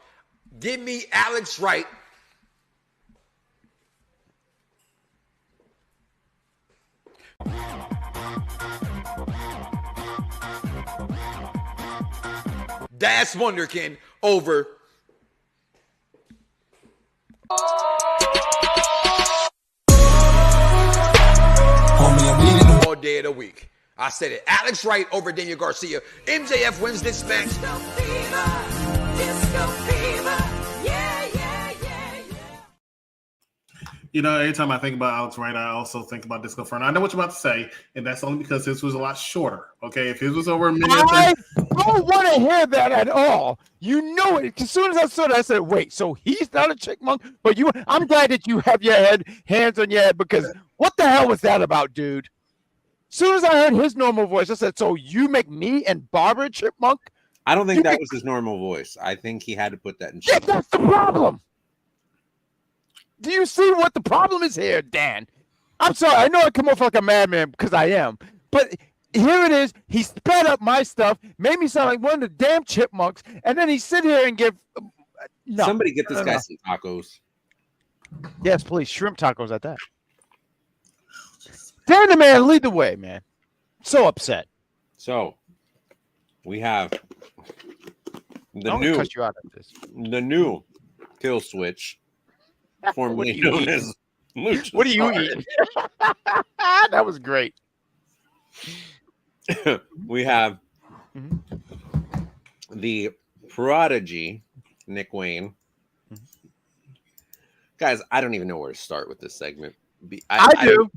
Give me Alex Wright. Das Wunderkind over all day of the week. I said it. Alex Wright over Daniel Garcia. MJF wins this match. You know, every time I think about Alex Wright, I also think about Disco Inferno. I know what you're about to say, and that's only because his was a lot shorter. Okay, if his was over a minute, I don't want to hear that at all. You know it. As soon as I saw it, I said, "Wait, so he's not a chickmunk?" But you, I'm glad that you have your hands on your head, because what the hell was that about, dude? As soon as I heard his normal voice, I said, "So you make me and Barbara a chipmunk?" I don't think that was his normal voice. I think he had to put that in. Yeah, that's the problem. Do you see what the problem is here, Dan? I'm sorry. I know I come off like a madman because I am. But here it is. He sped up my stuff, made me sound like one of the damn chipmunks, and then he sit here and give... No. Somebody get this guy some tacos. Yes, please. Shrimp tacos at that. Dan the man, lead the way, man. So upset. So, we have I'm gonna cut you out of this. The new kill switch. Formerly known as Lucha. What are you eating? That was great. We have the prodigy, Nick Wayne. Guys, I don't even know where to start with this segment. I do.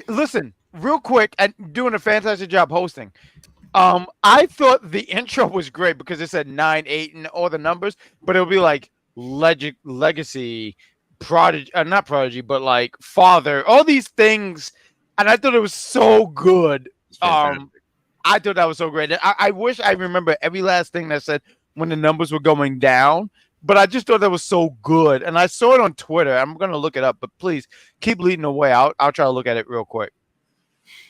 Listen, real quick, and doing a fantastic job hosting. I thought the intro was great because it said 9, 8, and all the numbers, but it would be like legacy. Prodigy, not prodigy, but like father, all these things, and I thought it was so good. I thought that was so great. I wish I remember every last thing that said when the numbers were going down, but I just thought that was so good. And I saw it on Twitter. I'm gonna look it up, but please keep leading the way. I'll try to look at it real quick.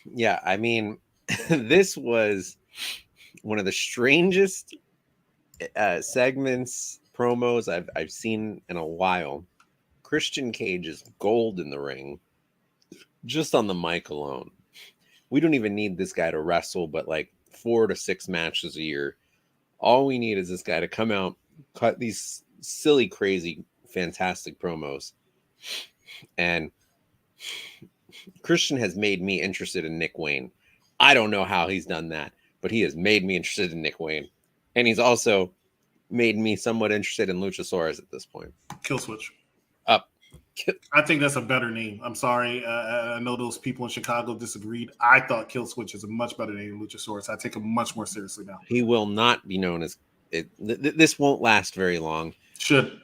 Yeah, I mean, this was one of the strangest segments, promos I've seen in a while. Christian Cage is gold in the ring, just on the mic alone. We don't even need this guy to wrestle, but like 4 to 6 matches a year. All we need is this guy to come out, cut these silly, crazy, fantastic promos. And Christian has made me interested in Nick Wayne. I don't know how he's done that, but he has made me interested in Nick Wayne. And he's also made me somewhat interested in Luchasaurus at this point. Kill Switch. Up. I think that's a better name. I'm sorry. I know those people in Chicago disagreed. I thought Kill Switch is a much better name than Luchasaurus. I take him much more seriously now. He will not be known as it. This won't last very long. Should.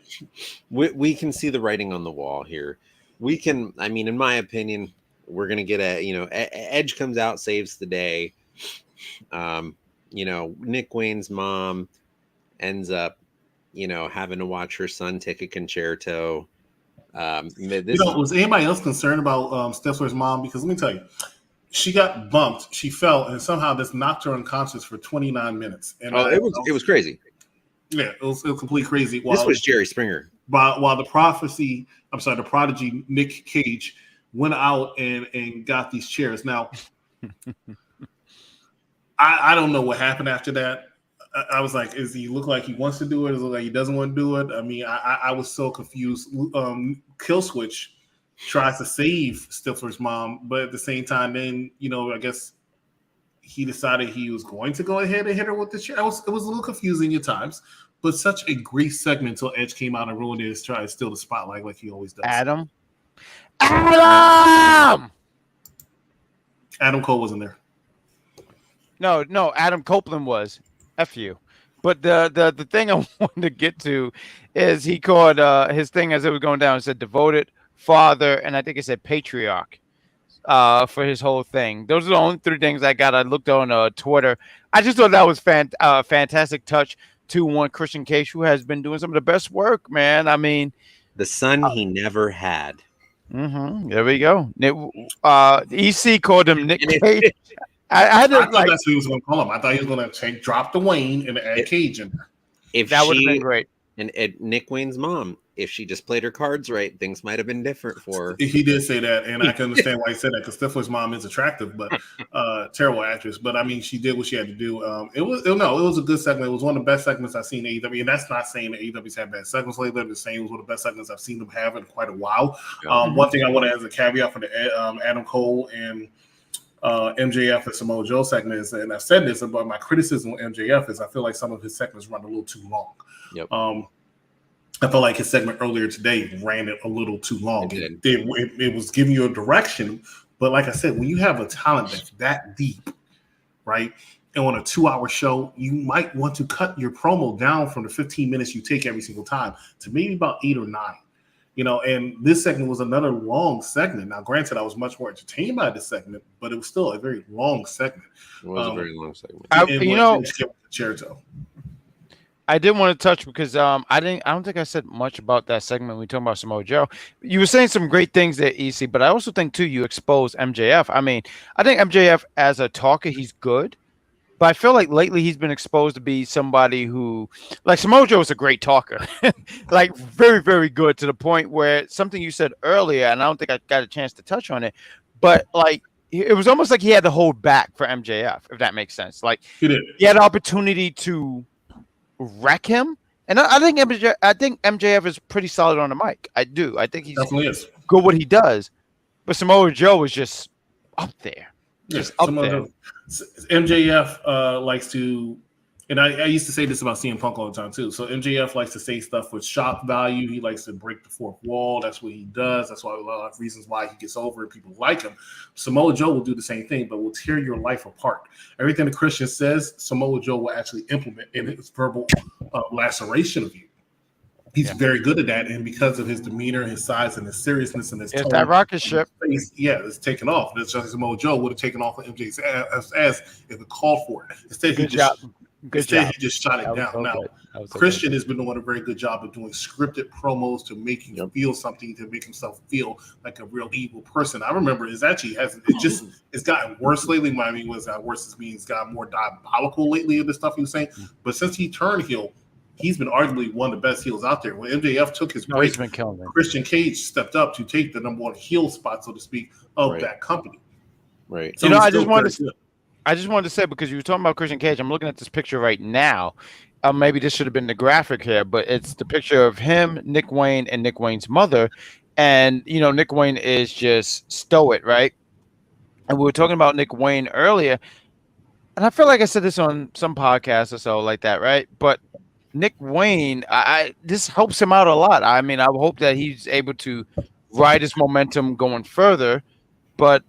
We can see the writing on the wall here. We can, I mean, in my opinion, we're going to get Edge comes out, saves the day. Nick Wayne's mom ends up, having to watch her son take a concerto. Was anybody else concerned about Steffler's mom? Because let me tell you, she got bumped, she fell, and somehow this knocked her unconscious for 29 minutes. And it was crazy. Yeah, it was completely crazy. This was Jerry Springer. While the prodigy Nick Cage went out and got these chairs. Now, I don't know what happened after that. I was like, does he look like he wants to do it? Does it look like he doesn't want to do it? I mean, I was so confused. Killswitch tries to save Stifler's mom, but at the same time, then, I guess he decided he was going to go ahead and hit her with the chair. It was a little confusing at times, but such a great segment until Edge came out and ruined it to try to steal the spotlight like he always does. Adam Cole wasn't there. No, Adam Copeland was. F you. But the thing I wanted to get to is he called his thing as it was going down. It said devoted father, and I think it said patriarch for his whole thing. Those are the only 3 things I got. I looked on Twitter. I just thought that was fantastic touch to one Christian Cage, who has been doing some of the best work, man. I mean, the son he never had. There we go. EC called him Nick Cage. I thought that's what he was going to call him. I thought he was going to drop the Wayne and add Cage in there. That would have been great. And Nick Wayne's mom, if she just played her cards right, things might have been different for her. He did say that, and I can understand why he said that because Stifler's mom is attractive, but terrible actress. But I mean, she did what she had to do. It was a good segment. It was one of the best segments I've seen in AEW, and that's not saying that AEW's had bad segments lately. I'm just saying it was one of the best segments I've seen them have in quite a while. One thing I want to add as a caveat for the Adam Cole and MJF and Samoa Joe segment is, and I've said this about my criticism of MJF, is I feel like some of his segments run a little too long. Yep. I felt like his segment earlier today ran it a little too long. It was giving you a direction, but like I said, when you have a talent that's that deep, right, and on a 2-hour show, you might want to cut your promo down from the 15 minutes you take every single time to maybe about 8 or 9. And this segment was another long segment. Now, granted, I was much more entertained by this segment, but it was still a very long segment. It was a very long segment. I didn't want to touch because I don't think I said much about that segment when we talking about Samoa Joe. You were saying some great things there, EC, but I also think too you exposed MJF. I mean, I think MJF as a talker, he's good, but I feel like lately he's been exposed to be somebody who, like, Samoa Joe is a great talker, like very, very good, to the point where something you said earlier, and I don't think I got a chance to touch on it, but like it was almost like he had to hold back for MJF, if that makes sense. Like he had an opportunity to wreck him, and I think MJF is pretty solid on the mic. I do. I think he's definitely is good what he does, but Samoa Joe is just up there. Just up there. MJF likes to, and I used to say this about CM Punk all the time too. So MJF likes to say stuff with shock value. He likes to break the fourth wall. That's what he does. That's why a lot of reasons why he gets over and people like him. Samoa Joe will do the same thing, but will tear your life apart. Everything the Christian says, Samoa Joe will actually implement in his verbal laceration of you. He's very good at that, and because of his demeanor, his size, and his seriousness, and his tone, that rocket ship, it's taken off. It's just Samoa Joe would have taken off on MJ's ass if it called for it. Instead, he just shot it down. Now, Christian has been doing a very good job of doing scripted promos to make you feel something, to make himself feel like a real evil person. I remember it's gotten worse lately. I mean, was that worse? It means it's gotten more diabolical lately in the stuff he was saying. But since he turned heel, he's been arguably one of the best heels out there. When MJF took his break, he's been killing it. Christian Cage stepped up to take the number one heel spot, so to speak, of that company. Right. So I just wanted to say, because you were talking about Christian Cage, I'm looking at this picture right now. Maybe this should have been the graphic here, but it's the picture of him, Nick Wayne, and Nick Wayne's mother. And, Nick Wayne is just stoic, right? And we were talking about Nick Wayne earlier. And I feel like I said this on some podcast or so like that, right? But Nick Wayne, this helps him out a lot. I mean, I hope that he's able to ride his momentum going further. But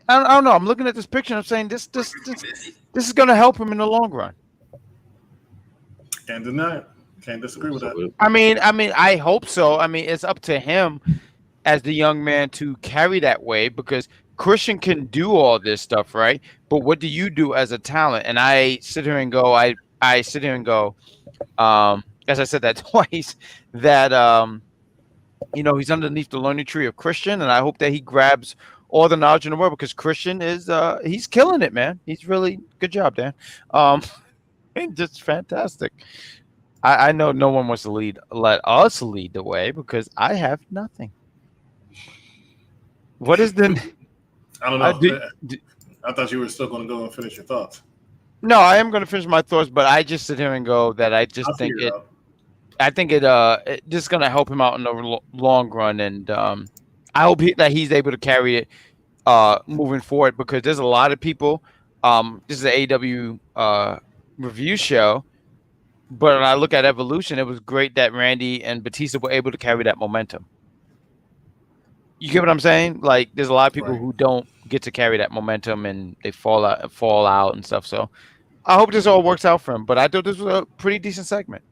I don't know. I'm looking at this picture and I'm saying this is going to help him in the long run. Can't deny it. Can't disagree with that. I mean, I hope so. I mean, it's up to him as the young man to carry that way, because Christian can do all this stuff, right? But what do you do as a talent? And I sit here and go, as I said that twice, that he's underneath the learning tree of Christian, and I hope that he grabs all the knowledge in the world, because Christian is he's killing it, man. He's really good job, Dan. Just fantastic. I know no one wants to let us lead the way, because I have nothing. What is the? I don't know. I thought you were still going to go and finish your thoughts. No, I am going to finish my thoughts, but I just sit here and go that I just think it. I think it just going to help him out in the long run, and I hope that he's able to carry it moving forward, because there's a lot of people. This is an AEW review show, but when I look at Evolution, it was great that Randy and Batista were able to carry that momentum. You get what I'm saying? Like, there's a lot of people who don't get to carry that momentum, and they fall out and stuff. So I hope this all works out for him. But I thought this was a pretty decent segment.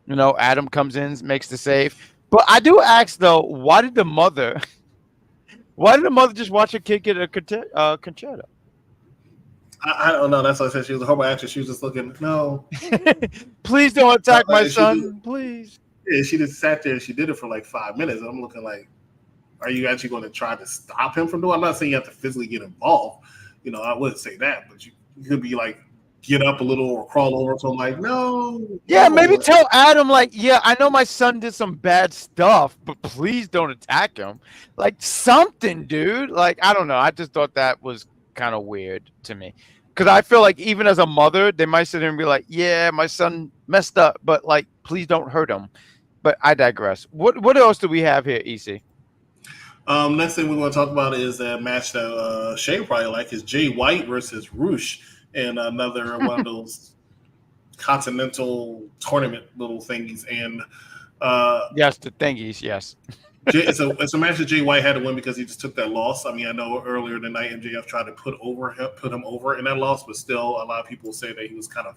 Adam comes in, makes the save. But I do ask, though, why did the mother just watch her kid get a concerto? I don't know. That's what I said. She was a horrible actress. She was just looking, no. Please don't attack my son, please. Yeah, she just sat there and she did it for like 5 minutes. And I'm looking like, are you actually going to try to stop him from doing it? I'm not saying you have to physically get involved. I wouldn't say that, but you could be like get up a little or crawl over. So I'm like, no. Yeah, no. maybe tell Adam, like, yeah, I know my son did some bad stuff, but please don't attack him. Like, something, dude. Like, I don't know. I just thought that was kind of weird to me. Because I feel like even as a mother, they might sit there and be like, yeah, my son messed up, but, like, please don't hurt him. But I digress. What else do we have here, EC? Next thing we want to talk about is that match that Shay probably like is Jay White versus Roosh in another one of those Continental tournament little thingies. And yes, the thingies, yes. it's a match that Jay White had to win because he just took that loss. I mean, I know earlier tonight MJF tried to put him over in that loss, but still a lot of people say that he was kind of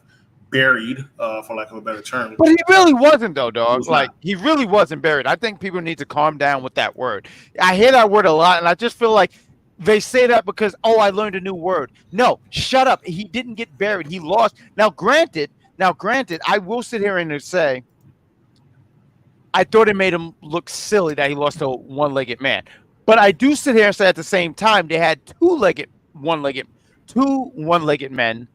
buried, for lack of a better term. But he really wasn't, though, dog. Like, he really wasn't buried. I think people need to calm down with that word. I hear that word a lot, and I just feel like they say that because, oh, I learned a new word. No, shut up. He didn't get buried. He lost. Now, granted, I will sit here and say I thought it made him look silly that he lost to a one-legged man. But I do sit here and say at the same time they had two one-legged men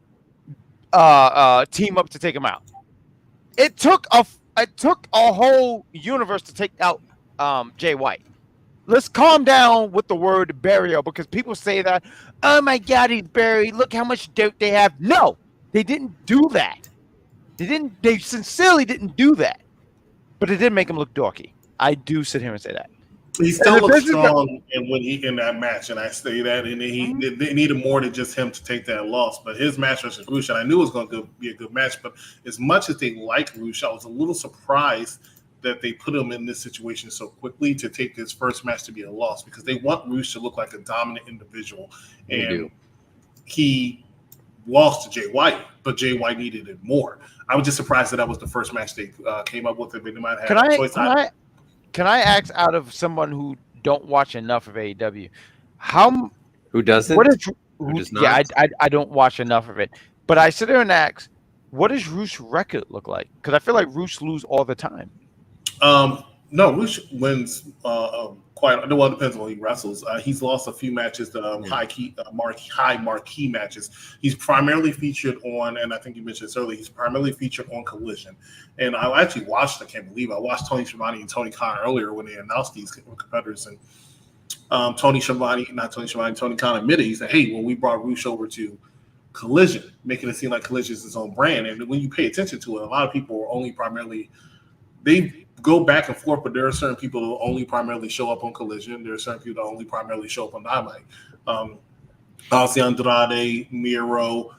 team up to take him out. It took a whole universe to take out Jay White. Let's calm down with the word burial because people say that, oh my God, he's buried. Look how much dirt they have. No, they didn't do that. They sincerely didn't do that. But it did make him look dorky. I do sit here and say that. He still looks strong in that match, and I say that. And they needed more than just him to take that loss. But his match versus Roosh, and I knew it was going to be a good match. But as much as they like Roosh, I was a little surprised that they put him in this situation so quickly to take his first match to be a loss because they want Roosh to look like a dominant individual. And he lost to Jay White, but Jay White needed it more. I was just surprised that was the first match they came up with. They might have a choice. Can I ask out of someone who don't watch enough of AEW, who doesn't? Yeah, I don't watch enough of it. But I sit there and ask, what does Roosh's record look like? Because I feel like Roosh lose all the time. No, Roosh wins quite. Well, it depends on when he wrestles. He's lost a few matches, high marquee matches. He's primarily featured on, and I think you mentioned this earlier. He's primarily featured on Collision. And I actually watched. I can't believe I watched Tony Schiavone and Tony Khan earlier when they announced these competitors. And Tony Khan admitted, he said, "Hey, when we brought Roosh over to Collision, making it seem like Collision is his own brand, and when you pay attention to it, a lot of people are only primarily they." Go back and forth, but there are certain people who only primarily show up on Collision. There are certain people that only primarily show up on Dynamite. Obviously, Andrade, Miro,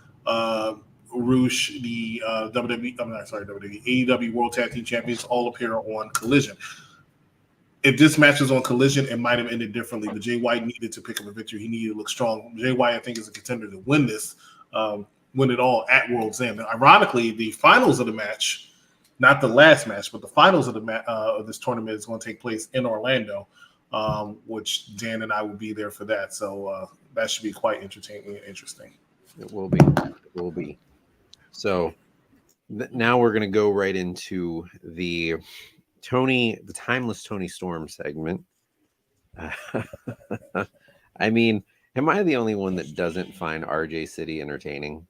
Roosh, the AEW World Tag Team Champions all appear on Collision. If this match was on Collision, it might have ended differently, but Jay White needed to pick up a victory. He needed to look strong. Jay White, I think, is a contender to win this, win it all at World's End. And ironically, the finals of the match, not the last match, but the finals of of this tournament is going to take place in Orlando, which Dan and I will be there for that. So that should be quite entertaining and interesting. It will be. It will be. So now we're going to go right into the Timeless Tony Storm segment. I mean, am I the only one that doesn't find RJ City entertaining?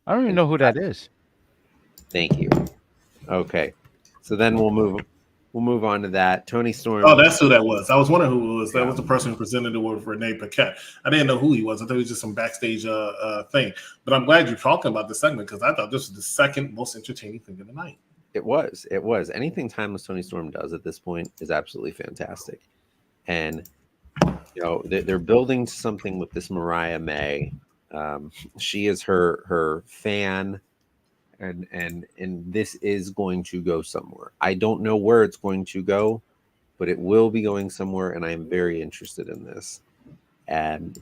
I don't even know who that is. Thank you. Okay, so then we'll move on to that. Tony Storm. Oh, that's who that was. I was wondering who it was. That was the person who presented it with Renee Paquette. I didn't know who he was. I thought it was just some backstage thing. But I'm glad you're talking about the segment because I thought this was the second most entertaining thing of the night. It was. Anything Timeless Tony Storm does at this point is absolutely fantastic. And they're building something with this Mariah May. She is her fan. And this is going to go somewhere. I don't know where it's going to go, but it will be going somewhere, and I am very interested in this. And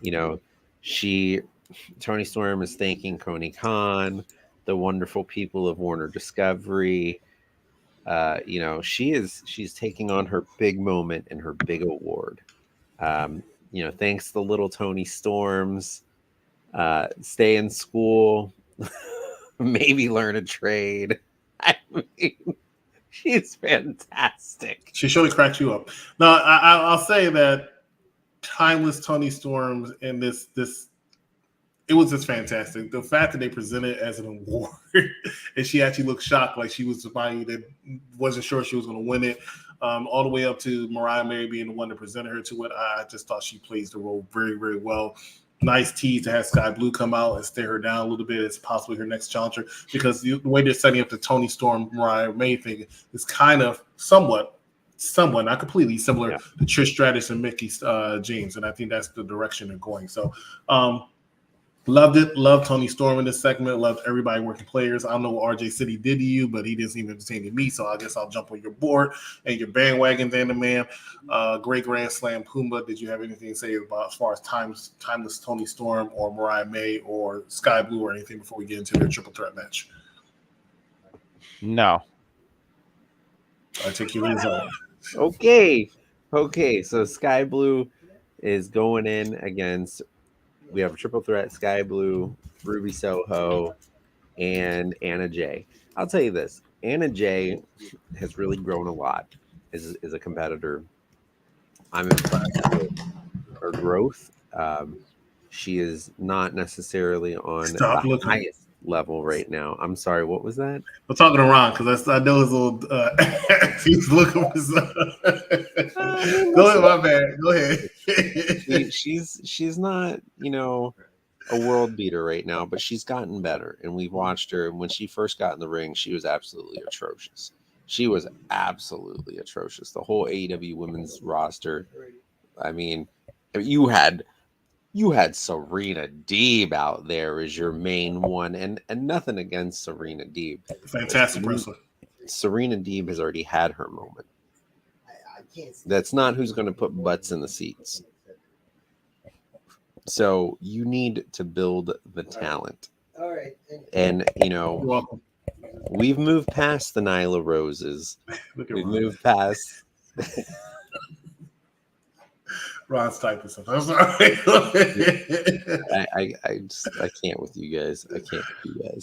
Tony Storm is thanking Coney Khan, the wonderful people of Warner Discovery. She's taking on her big moment and her big award. Thanks to the little Tony Storms. Stay in school. Maybe learn a trade. I mean, she's fantastic. She surely cracks you up. Now, I'll say that Timeless Tony Storms and this it was just fantastic. The fact that they presented it as an award and she actually looked shocked, like she was somebody that wasn't sure she was going to win it, all the way up to Mariah May being the one that presented her to it. I just thought she plays the role very, very well. Nice tease to have Skye Blue come out and stare her down a little bit as possibly her next challenger, because the way they're setting up the Toni Storm, Mariah May thing is kind of somewhat, not completely similar to Trish Stratus and Mickie James, and I think that's the direction they're going. So, loved it. Loved Toni Storm in this segment. Loved everybody working players. I don't know what RJ City did to you, but he didn't seem entertaining to me, so I guess I'll jump on your board and your bandwagon, then, man. Great Grand Slam. Puma, did you have anything to say about as far as timeless Toni Storm or Mariah May or Skye Blue or anything before we get into their triple threat match? No. I take your result. Okay. So Skye Blue is going in against. We have a triple threat: Skye Blue, Ruby Soho, and Anna Jay. I'll tell you this: Anna Jay has really grown a lot as a competitor. I'm impressed with her growth. She is not necessarily on the highest level right now. I'm sorry, what was that? I'm talking to Ron because I know his little. He's looking for something. Go ahead, my bad. Go ahead. She's not, a world beater right now, but she's gotten better, and we've watched her. And when she first got in the ring, she was absolutely atrocious. The whole AEW women's roster. I mean, you had Serena Deeb out there as your main one, and nothing against Serena Deeb. Fantastic wrestler. Serena Deeb has already had her moment. That's not who's going to put butts in the seats. So you need to build the talent. All right. And, we've moved past the Nyla Roses. We've moved past... Ron's typing something. I'm sorry. I can't with you guys.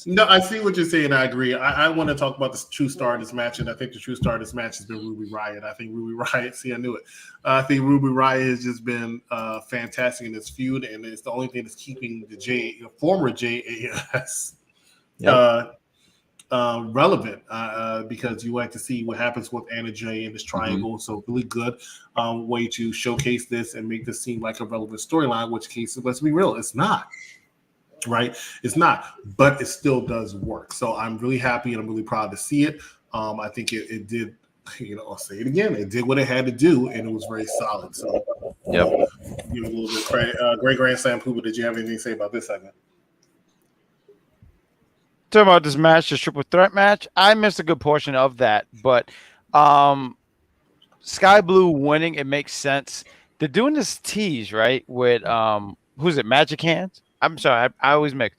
No, I see what you're saying. I agree. I want to talk about the true star of this match, and I think the true star of this match has been Ruby Riott. I think Ruby Riott. See, I knew it. I think Ruby Riott has just been fantastic in this feud, and it's the only thing that's keeping the former JAS relevant because you like to see what happens with Anna Jay in this triangle. Mm-hmm. So really good way to showcase this and make this seem like a relevant storyline, which case, let's be real, it's not. Right? It's not, but it still does work. So I'm really happy and I'm really proud to see it. I think it did, I'll say it again, it did what it had to do, and it was very solid. So give it a little bit of credit. Great Grand Slam Puma, did you have anything to say about this segment? Talking about this match, this triple threat match, I missed a good portion of that, but Skye Blue winning, it makes sense. They're doing this tease, right, with who's it, Magic Hands? I'm sorry, I always mix.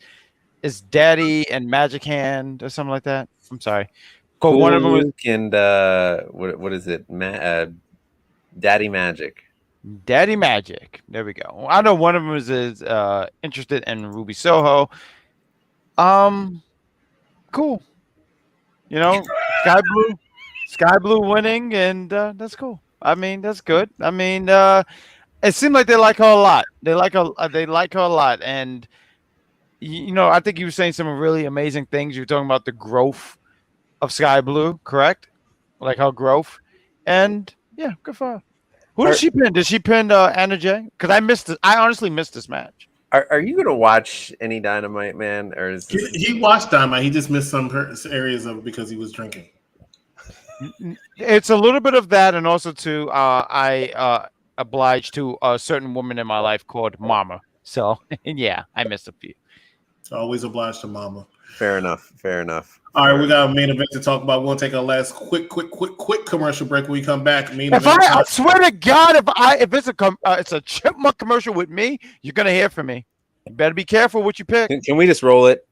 It's Daddy and Magic Hand or something like that. I'm sorry. Cool. One of them was what is it? Daddy Magic. Daddy Magic. There we go. I know one of them is interested in Ruby Soho. Cool. Skye Blue winning, and that's cool. I mean, that's good. I mean, it seemed like they like her a lot. They like her a lot, and I think you were saying some really amazing things. You're talking about the growth of Skye Blue, correct? Like her growth, and yeah, good for her. Who did she pin? Did she pin Anna Jay? Because I honestly missed this match. Are you gonna watch any Dynamite, man? Or is he watched Dynamite? He just missed some areas of it because he was drinking. It's a little bit of that, and also too, I obliged to a certain woman in my life called Mama. So yeah, I missed a few. Always obliged to Mama. Fair enough. All right, we got a main event to talk about. We'll take our last quick commercial break. When we come back, I swear to God, if it's a chipmunk commercial with me, you're gonna hear from me. You better be careful what you pick. Can we just roll it?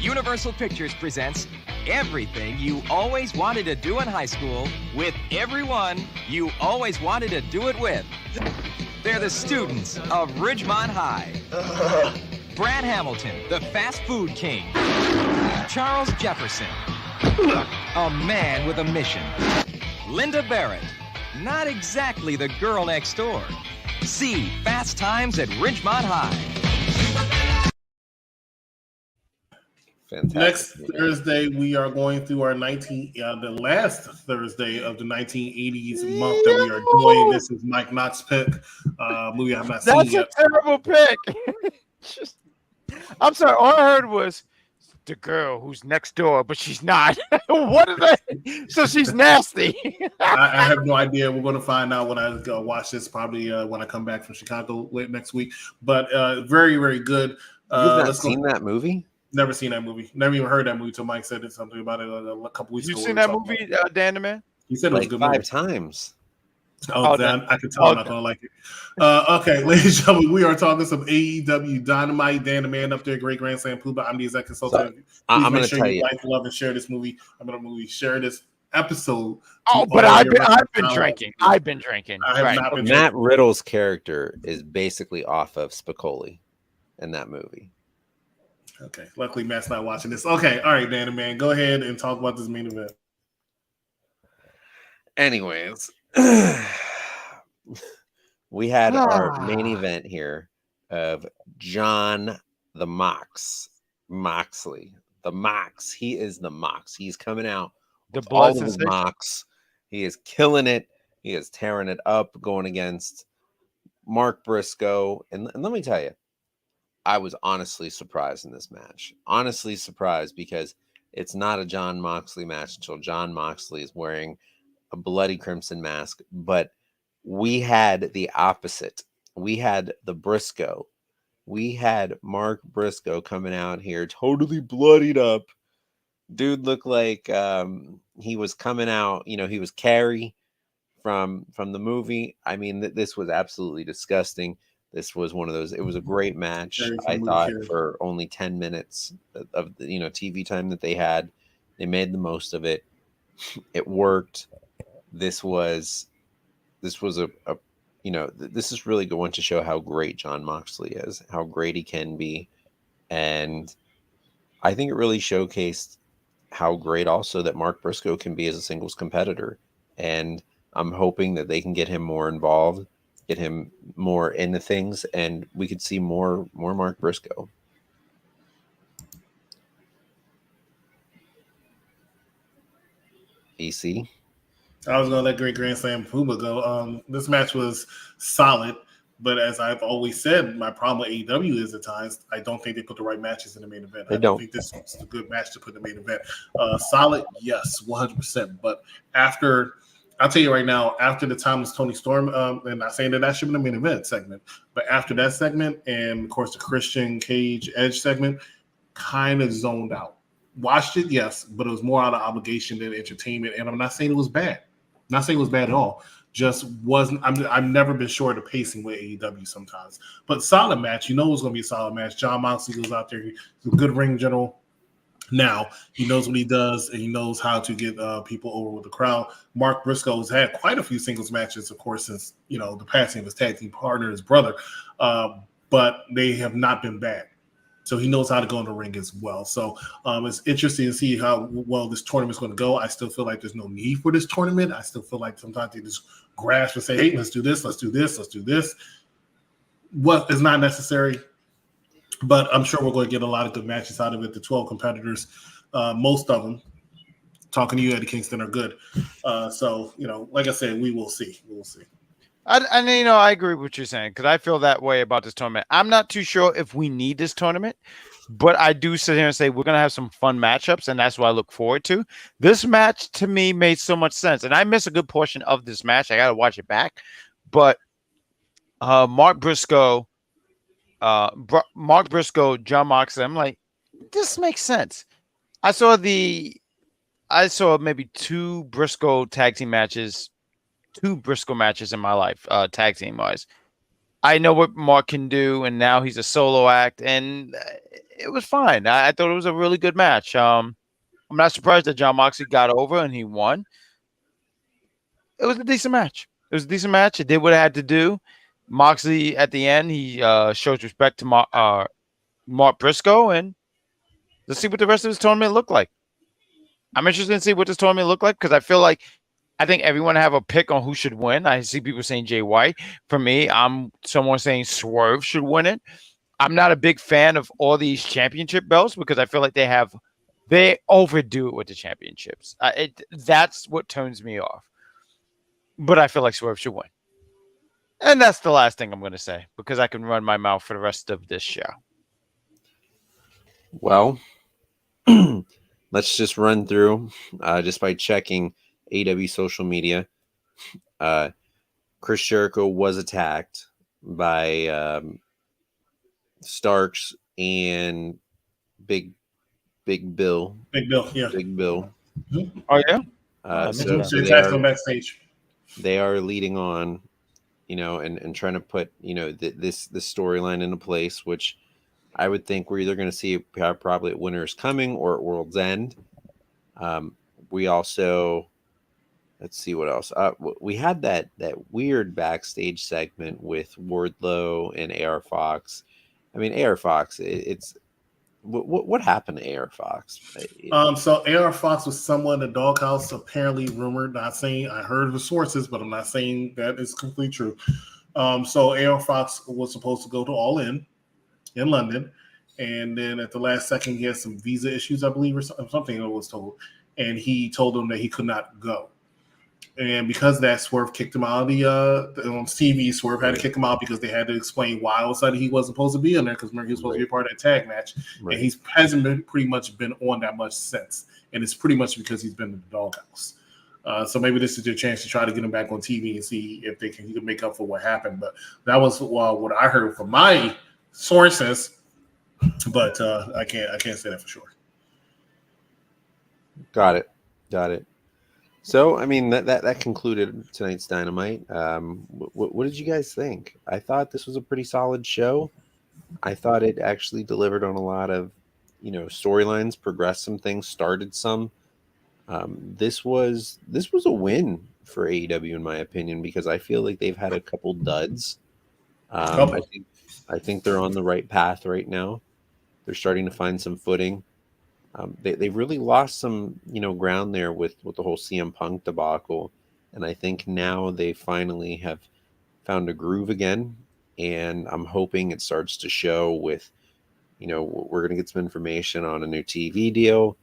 Universal Pictures presents everything you always wanted to do in high school with everyone you always wanted to do it with. They're the students of Ridgemont High. Brad Hamilton, the fast food king. Charles Jefferson, a man with a mission. Linda Barrett, not exactly the girl next door. See Fast Times at Ridgemont High. Fantastic. Next movie. Thursday, we are going through our the last Thursday of the 1980s month that we are doing. This is Mike Knox's pick, movie I have not seen That's a yet. terrible pick. I'm sorry. All I heard was the girl who's next door, but she's not. What is that? So she's nasty. I have no idea. We're going to find out when I go watch this, probably when I come back from Chicago late next week. But very, very good. You've not seen that movie? Never seen that movie. Never even heard that movie until Mike said something about it a couple weeks ago. You seen that movie, Dan the Man? He said it was a good movie. 5 times. Oh, Dan, I can tell I'm not going to like it. Okay, ladies and gentlemen, we are talking some AEW Dynamite. Dan the Man up there, Great Grand Slam Pooba. I'm the executive consultant. I'm going to tell you. Like, love, and share this movie. I'm going to share this episode. Oh, but I've been drinking. I've been drinking. I have not been Matt drinking. Riddle's character is basically off of Spicoli in that movie. Okay, luckily Matt's not watching this. Okay, all right, Dan the Man, go ahead and talk about this main event. Anyways, we had our main event here of John the Moxley. The Mox. He is the Mox. He's coming out The with all blood of his sensation. Mox. He is killing it. He is tearing it up, going against Mark Briscoe. And let me tell you, I was honestly surprised in this match. Honestly surprised because it's not a John Moxley match until John Moxley is wearing a bloody crimson mask. But we had the opposite. We had the Briscoe. We had Mark Briscoe coming out here totally bloodied up. Dude looked like he was coming out, he was Carrie from the movie. I mean, this was absolutely disgusting. This was one of those. It was a great match. I thought for only 10 minutes of the TV time that they had, they made the most of it. It worked. This was this is really going to show how great John Moxley is, how great he can be, and I think it really showcased how great also that Mark Briscoe can be as a singles competitor. And I'm hoping that they can get him more involved, get him more into things, and we could see more Mark Briscoe. EC? I was going to let Great Grand Slam Puma go. This match was solid, but as I've always said, my problem with AEW is at times I don't think they put the right matches in the main event. I don't think this was a good match to put in the main event. Solid, yes, 100%. But after, I'll tell you right now, after the Thomas Tony Storm, and not saying that should be the main event segment, but after that segment and, of course, the Christian Cage Edge segment, kind of zoned out. Watched it, yes, but it was more out of obligation than entertainment. And I'm not saying it was bad. Not saying it was bad at all. Just wasn't. I've never been sure of the pacing with AEW sometimes. But solid match. You know it's going to be a solid match. John Moxley goes out there. He's a good ring general. Now he knows what he does, and he knows how to get people over with the crowd. Mark Briscoe has had quite a few singles matches, of course, since the passing of his tag team partner, his brother. But they have not been bad. So he knows how to go in the ring as well. So it's interesting to see how well this tournament's going to go. I still feel like there's no need for this tournament. I still feel like sometimes they just grasp and say, hey, let's do this, let's do this, let's do this. What is not necessary. But I'm sure we're going to get a lot of good matches out of it. The 12 competitors, most of them, talking to you, Eddie Kingston, are good. So, like I said, we will see. We will see. I agree with what you're saying because I feel that way about this tournament. I'm not too sure if we need this tournament, but I do sit here and say we're going to have some fun matchups, and that's what I look forward to. This match, to me, made so much sense, and I missed a good portion of this match. I got to watch it back. But Mark Briscoe, John Moxley, I'm like, this makes sense. I saw maybe two Briscoe matches in my life, tag team wise. I know what Mark can do, and now he's a solo act, and it was fine. I thought it was a really good match. I'm not surprised that John Moxley got over and he won. It was a decent match. It did what it had to do. Moxley at the end, he shows respect to Mark Briscoe, and let's see what the rest of this tournament looked like. I'm interested to see what this tournament looked like because I think everyone have a pick on who should win. I see people saying Jay White. For me, I'm someone saying Swerve should win it. I'm not a big fan of all these championship belts because I feel like they overdo it with the championships. That's what turns me off. But I feel like Swerve should win. And that's the last thing I'm going to say because I can run my mouth for the rest of this show. Well, let's just run through just by checking AEW social media. Chris Jericho was attacked by Starks and Big Bill. Big Bill, yeah. Big Bill. Oh, yeah? So they are leading on, and trying to put, this storyline into place, which I would think we're either going to see probably at Winter is Coming or at World's End. We also, let's see what else. We had that weird backstage segment with Wardlow and AR Fox. I mean, AR Fox, it's what happened to AR Fox? So AR Fox was someone in the doghouse, apparently rumored, not saying, I heard the sources, but I'm not saying that is completely true. So AR Fox was supposed to go to All In London, and then at the last second he had some visa issues, I believe, or something I was told, and he told them that he could not go. And because of that, Swerve kicked him out of on TV. Swerve had to kick him out because they had to explain why all of a sudden he wasn't supposed to be in there because he was supposed to be a part of that tag match. Right. And he hasn't pretty much been on that much since. And it's pretty much because he's been in the doghouse. So maybe this is their chance to try to get him back on TV and see if he can make up for what happened. But that was what I heard from my sources. But I can't say that for sure. Got it. So, I mean, that concluded tonight's Dynamite. What did you guys think? I thought this was a pretty solid show. I thought it actually delivered on a lot of, storylines, progressed some things, started some. This was a win for AEW, in my opinion, because I feel like they've had a couple duds. I think they're on the right path right now. They're starting to find some footing. They really lost some, ground there with the whole CM Punk debacle. And I think now they finally have found a groove again. And I'm hoping it starts to show with, we're going to get some information on a new TV deal,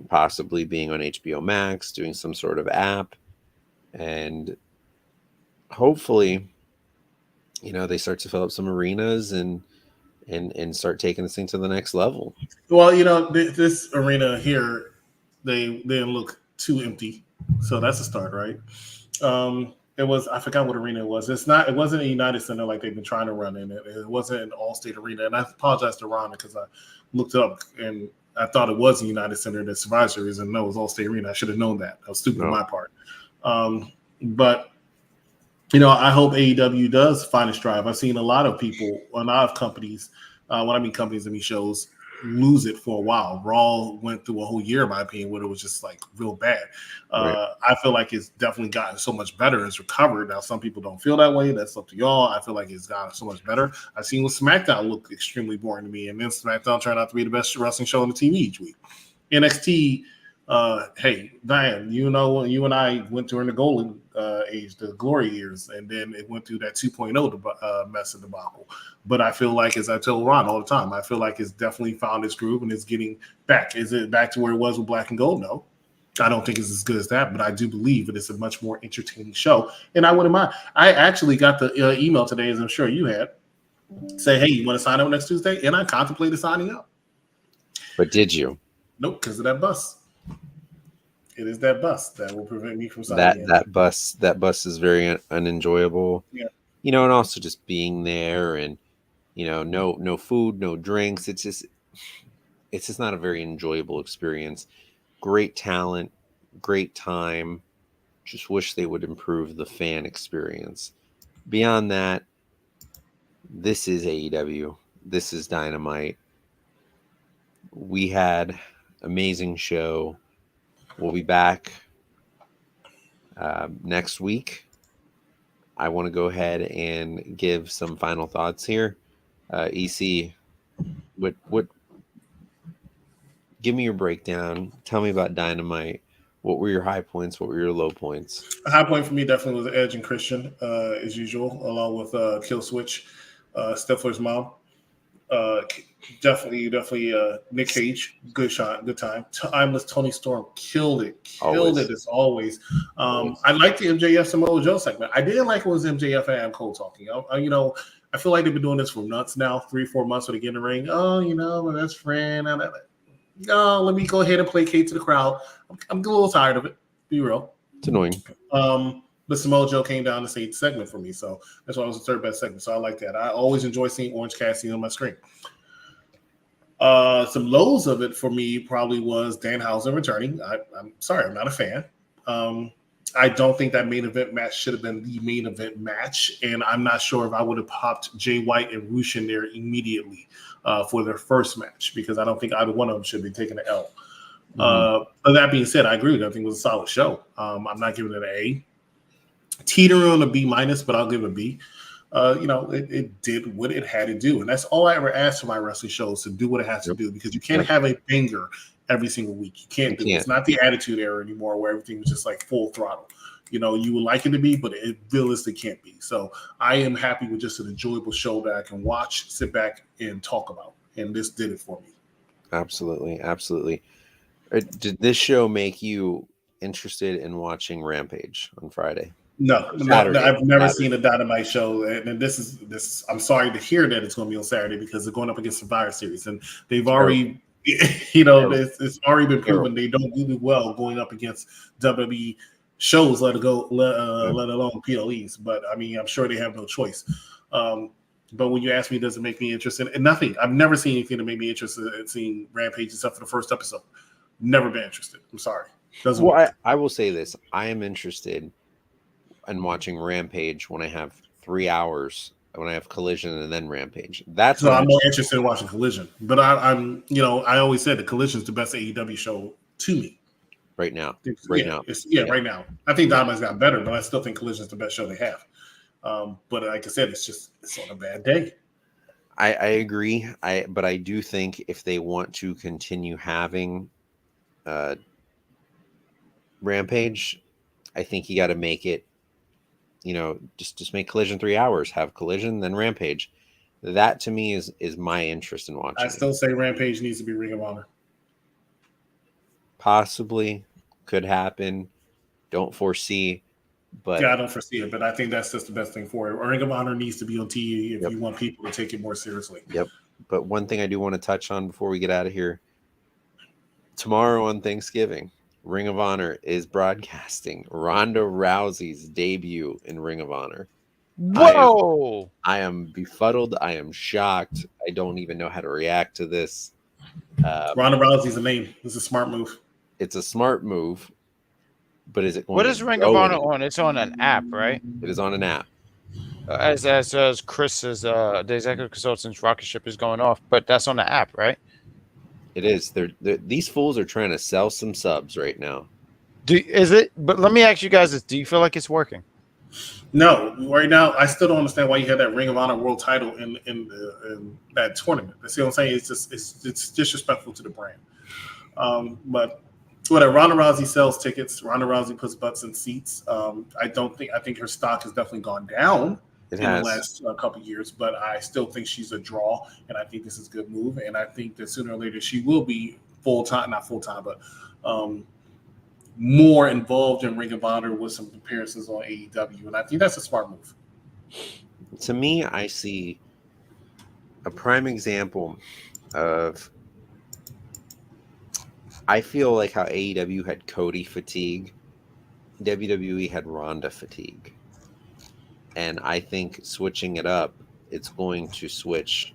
possibly being on HBO Max, doing some sort of app. And hopefully, they start to fill up some arenas and start taking this thing to the next level. Well, this arena here, they didn't look too empty, so that's a start, right? I forgot what arena it was. It wasn't a United Center like they've been trying to run in it. It wasn't an All-State Arena, and I apologize to Ron because I looked it up and I thought it was a United Center that Survivor Series, and no, it was All-State Arena. I should have known that. That was stupid on my part. But I hope AEW does find a strive. I've seen a lot of people, a lot of companies, when I mean companies, I mean shows, lose it for a while. Raw went through a whole year, in my opinion, where it was just like real bad. Right. I feel like it's definitely gotten so much better. It's recovered. Now, some people don't feel that way. That's up to y'all. I feel like it's gotten so much better. I've seen with SmackDown look extremely boring to me, and then SmackDown turned out to be the best wrestling show on the TV each week. NXT, hey, Diane, you and I went during the golden age, the glory years, and then it went through that 2.0 mess of debacle. But I feel like, as I tell Ron all the time, I feel like it's definitely found its groove and it's getting back. Is it back to where it was with Black and Gold? No. I don't think it's as good as that, but I do believe it is a much more entertaining show. And I wouldn't mind. I actually got the email today, as I'm sure you had, say, hey, you want to sign up next Tuesday? And I contemplated signing up. But did you? Nope, because of that bus. It is that bus that will prevent me from signing that bus is very unenjoyable. Yeah. And also just being there and no food, no drinks. It's just not a very enjoyable experience. Great talent, great time. Just wish they would improve the fan experience. Beyond that, this is AEW. This is Dynamite. We had amazing show. We'll be back next week. I want to go ahead and give some final thoughts here. EC, what? Give me your breakdown. Tell me about Dynamite. What were your high points? What were your low points? A high point for me definitely was Edge and Christian, as usual, along with Kill Switch, Stifler's mom. Definitely. Nick Cage, good shot, good time. Timeless Tony Storm killed it as always. I like the MJF Samoa Joe segment. I didn't like when it was MJF and Adam Cole talking. I feel like they've been doing this for months now, 3-4 months when they get in the ring. Oh, my best friend. No, let me go ahead and placate to the crowd. I'm a little tired of it. Be real. It's annoying. But Samoa Joe came down to say segment for me, so that's why it was the third best segment. So I like that. I always enjoy seeing Orange Cassidy on my screen. Some lows of it for me probably was Danhausen returning. I'm sorry, I'm not a fan. I don't think that main event match should have been the main event match, and I'm not sure if I would have popped Jay White and Rush in there immediately for their first match, because I don't think either one of them should be taking an L. But that being said, I agree with it. I think it was a solid show. I'm not giving it an A. Teetering on a B-, but I'll give it a B. It did what it had to do. And that's all I ever asked for my wrestling shows, to do what it has to do, because you can't have a banger every single week. You can't do it. It's not the Attitude Era anymore where everything was just like full throttle. You would like it to be, but it realistically can't be. So I am happy with just an enjoyable show that I can watch, sit back, and talk about. And this did it for me. Absolutely. Did this show make you interested in watching Rampage on Friday? No, I've never seen a Dynamite show, and this is. I'm sorry to hear that it's going to be on Saturday, because they're going up against Survivor Series, and they've already, it's already been proven they don't do well going up against WWE shows, let alone PLEs. But I mean, I'm sure they have no choice. But when you ask me, does it make me interested? And nothing. I've never seen anything to make me interested in seeing Rampage except for the first episode. Never been interested. I'm sorry. Doesn't work. I will say this: I am interested in watching Rampage when I have 3 hours, when I have Collision and then Rampage. That's I'm more interested in watching Collision. But I'm I always said that Collision is the best AEW show to me right now. Right now. I think Dynamite's got better, but I still think Collision is the best show they have. But like I said, it's on a bad day. I agree. But I do think if they want to continue having Rampage, I think you got to make it, just make Collision 3 hours, have Collision, then Rampage. That to me is my interest in watching. I still say Rampage needs to be Ring of Honor. Possibly, could happen. Don't foresee, but I don't foresee it. But I think that's just the best thing for it. Ring of Honor needs to be on TV if you want people to take it more seriously. Yep. But one thing I do want to touch on before we get out of here: tomorrow on Thanksgiving, Ring of Honor is broadcasting Ronda Rousey's debut in Ring of Honor. Whoa! I am befuddled. I am shocked. I don't even know how to react to this. Ronda Rousey's a name. It's a smart move. It's a smart move, but is it going What is Ring of Honor on? It's on an app, right? It is on an app. As Chris is the executive consultant's rocket ship is going off, but that's on the app, right? It is. These fools are trying to sell some subs right now. Is it? But let me ask you guys this: do you feel like it's working? No, right now I still don't understand why you had that Ring of Honor world title in that tournament. See what I'm saying? It's disrespectful to the brand. But whatever. Ronda Rousey sells tickets. Ronda Rousey puts butts in seats. I think her stock has definitely gone down the last couple of years, but I still think she's a draw, and I think this is a good move. And I think that sooner or later she will be not full time, but more involved in Ring of Honor with some appearances on AEW, and I think that's a smart move. To me, I see a prime example of. I feel like how AEW had Cody fatigue, WWE had Ronda fatigue. And I think switching it up, it's going to switch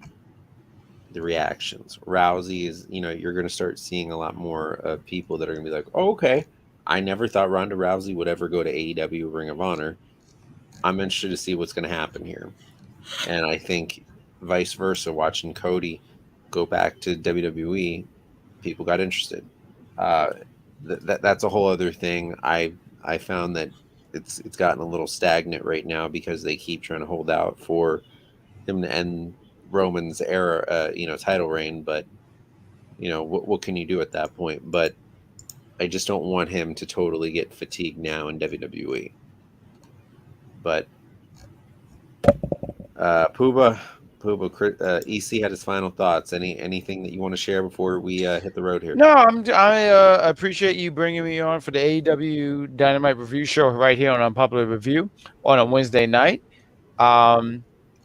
the reactions. Rousey is, you're going to start seeing a lot more people that are going to be like, oh, okay, I never thought Ronda Rousey would ever go to AEW Ring of Honor. I'm interested to see what's going to happen here. And I think vice versa, watching Cody go back to WWE, people got interested. That's a whole other thing. I found that it's gotten a little stagnant right now because they keep trying to hold out for him to end Roman's era, title reign. But what can you do at that point? But I just don't want him to totally get fatigued now in WWE. But Puba Puba, EC had his final thoughts. Anything that you want to share before we hit the road here? No, I appreciate you bringing me on for the AEW Dynamite Review Show right here on Unpopular Review on a Wednesday night. I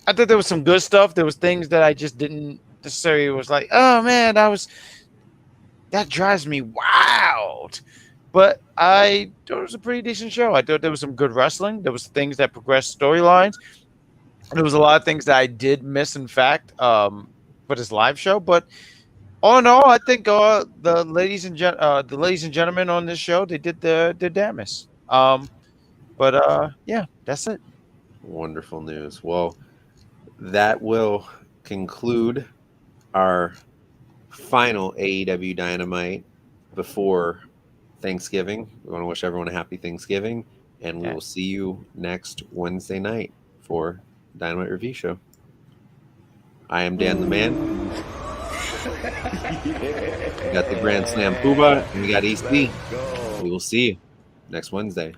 thought there was some good stuff. There was things that I just didn't necessarily was like, oh man, that drives me wild. But I thought it was a pretty decent show. I thought there was some good wrestling. There was things that progressed storylines. There was a lot of things that I did miss, in fact, for this live show. But all in all, I think the ladies and gentlemen on this show, they did their damnedest. Yeah, that's it. Wonderful news. Well, that will conclude our final AEW Dynamite before Thanksgiving. We want to wish everyone a happy Thanksgiving, and we will see you next Wednesday night for Dynamite Review Show. I am Dan the Man. We got the Grand Slam Puba, and we got EC. We will see you next Wednesday.